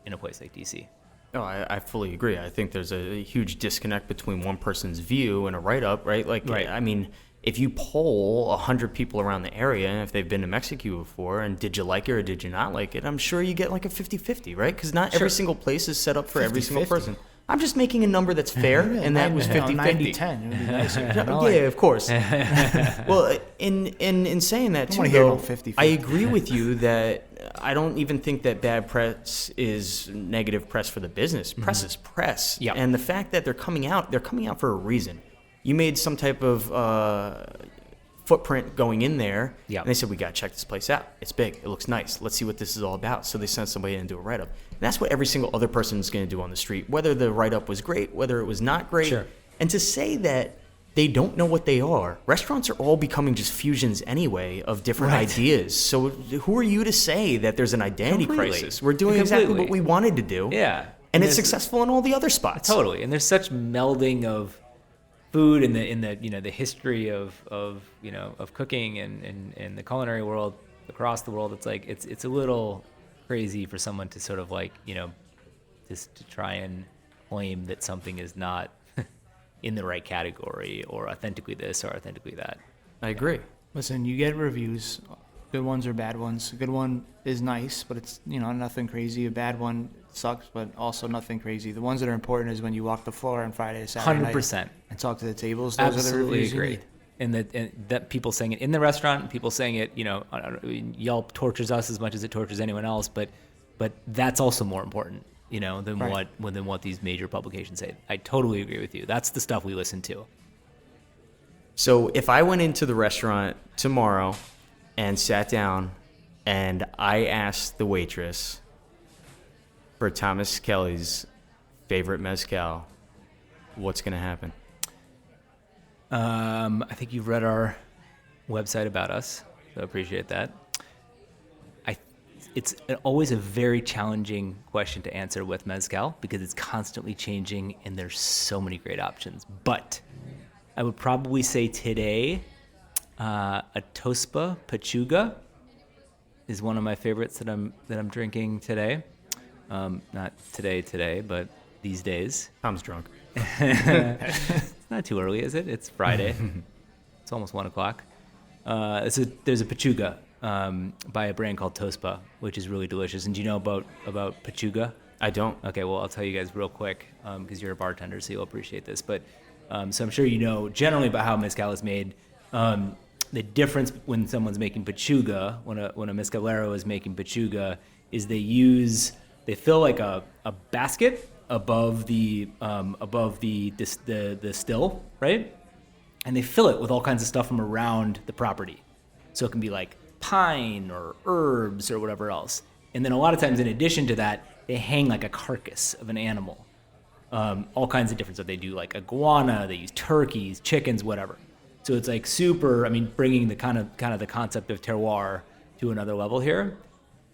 in a place like DC. No, I fully agree. I think there's a huge disconnect between one person's view and a write-up, right? Right. I mean, if you poll 100 people around the area, if they've been to Mexicue before, and did you like it or did you not like it, I'm sure you get like a 50-50, right? Because not every single place is set up for every single person. I'm just making a number that's fair, and that was 50-50. 90-10. It would be nicer. Yeah, of course. Well, in saying that too, though, 50-50. I agree with you that I don't even think that bad press is negative press for the business. Press is press. Yep. And the fact that they're coming out for a reason. You made some type of footprint going in there, Yep. and they said, we got to check this place out. It's big. It looks nice. Let's see what this is all about. So they sent somebody in and do a write-up. And that's what every single other person is going to do on the street, whether the write-up was great, whether it was not great. Sure. And to say that they don't know what they are, restaurants are all becoming just fusions anyway of different ideas. So who are you to say that there's an identity crisis? We're doing exactly what we wanted to do. Yeah. And it's successful in all the other spots. Totally. And there's such melding of food in the the history of cooking and the culinary world across the world. It's like it's a little crazy for someone to sort of like, just to try and claim that something is not in the right category or authentically this or authentically that. I agree. Listen, you get reviews, good ones or bad ones. A good one is nice, but it's, nothing crazy. A bad one sucks, but also nothing crazy. The ones that are important is when you walk the floor on Friday to Saturday 100%. night and talk to the tables. Those are the Absolutely reviews you agree. need. And that people saying it in the restaurant, people saying it, Yelp tortures us as much as it tortures anyone else, but that's also more important, than Right. what these major publications say. I totally agree with you. That's the stuff we listen to. So if I went into the restaurant tomorrow and sat down and I asked the waitress for Thomas Kelly's favorite mezcal, what's going to happen? I think you've read our website about us, so I appreciate that. It's always a very challenging question to answer with mezcal because it's constantly changing and there's so many great options. But I would probably say today, a Tospa Pachuga is one of my favorites that I'm drinking today. Not today, but these days. Tom's drunk. It's not too early, is it? It's Friday. It's almost 1:00. There's a Pachuga by a brand called Tospa, which is really delicious. And do you know about Pachuga? I don't. Okay, well, I'll tell you guys real quick because you're a bartender, so you'll appreciate this. But so I'm sure you know generally about how mezcal is made. The difference when someone's making Pachuga, when a mezcalero is making Pachuga, is they fill like a basket above the still, right? And they fill it with all kinds of stuff from around the property. So it can be like pine or herbs or whatever else. And then a lot of times in addition to that, they hang like a carcass of an animal. All kinds of different stuff. They do like iguana, they use turkeys, chickens, whatever. So it's like super, bringing the kind of the concept of terroir to another level here.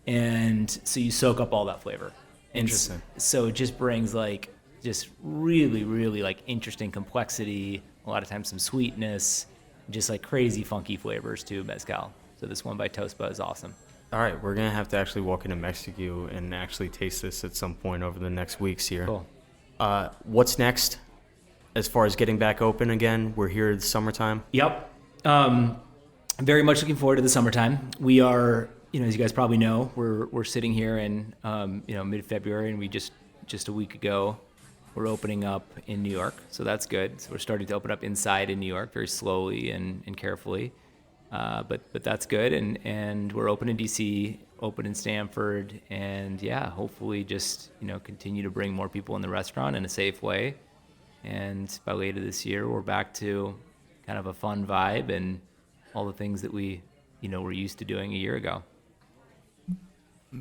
And so you soak up all that flavor. Interesting. So it just brings like just really, really like interesting complexity, a lot of times some sweetness, just like crazy funky flavors to mezcal. So this one by Tospa is awesome. All right, we're going to have to actually walk into Mexicue and actually taste this at some point over the next weeks here. Cool. What's next as far as getting back open again? We're here in the summertime. Yep. I'm very much looking forward to the summertime. We are, as you guys probably know, we're sitting here in, mid-February, and we just a week ago, we're opening up in New York. So that's good. So we're starting to open up inside in New York very slowly and carefully. But that's good. And we're open in DC, open in Stanford, and yeah, hopefully just, continue to bring more people in the restaurant in a safe way. And by later this year, we're back to kind of a fun vibe and all the things that we, were used to doing a year ago.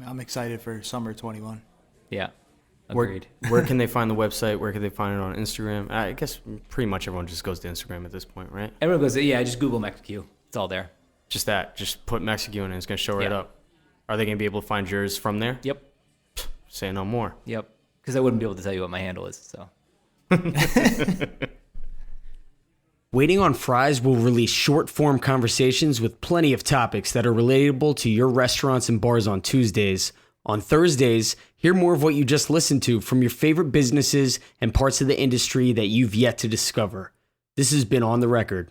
I'm excited for summer 21. Yeah. Agreed. Where can they find the website? Where can they find it on Instagram? I guess pretty much everyone just goes to Instagram at this point, right? Everyone goes, just Google Mexicue. It's all there. Just that. Just put Mexicue in and it's going to show right Yeah. up. Are they going to be able to find yours from there? Yep. Say no more. Yep. Because I wouldn't be able to tell you what my handle is, so. Waiting on Fries will release short-form conversations with plenty of topics that are relatable to your restaurants and bars on Tuesdays. On Thursdays, hear more of what you just listened to from your favorite businesses and parts of the industry that you've yet to discover. This has been On the Record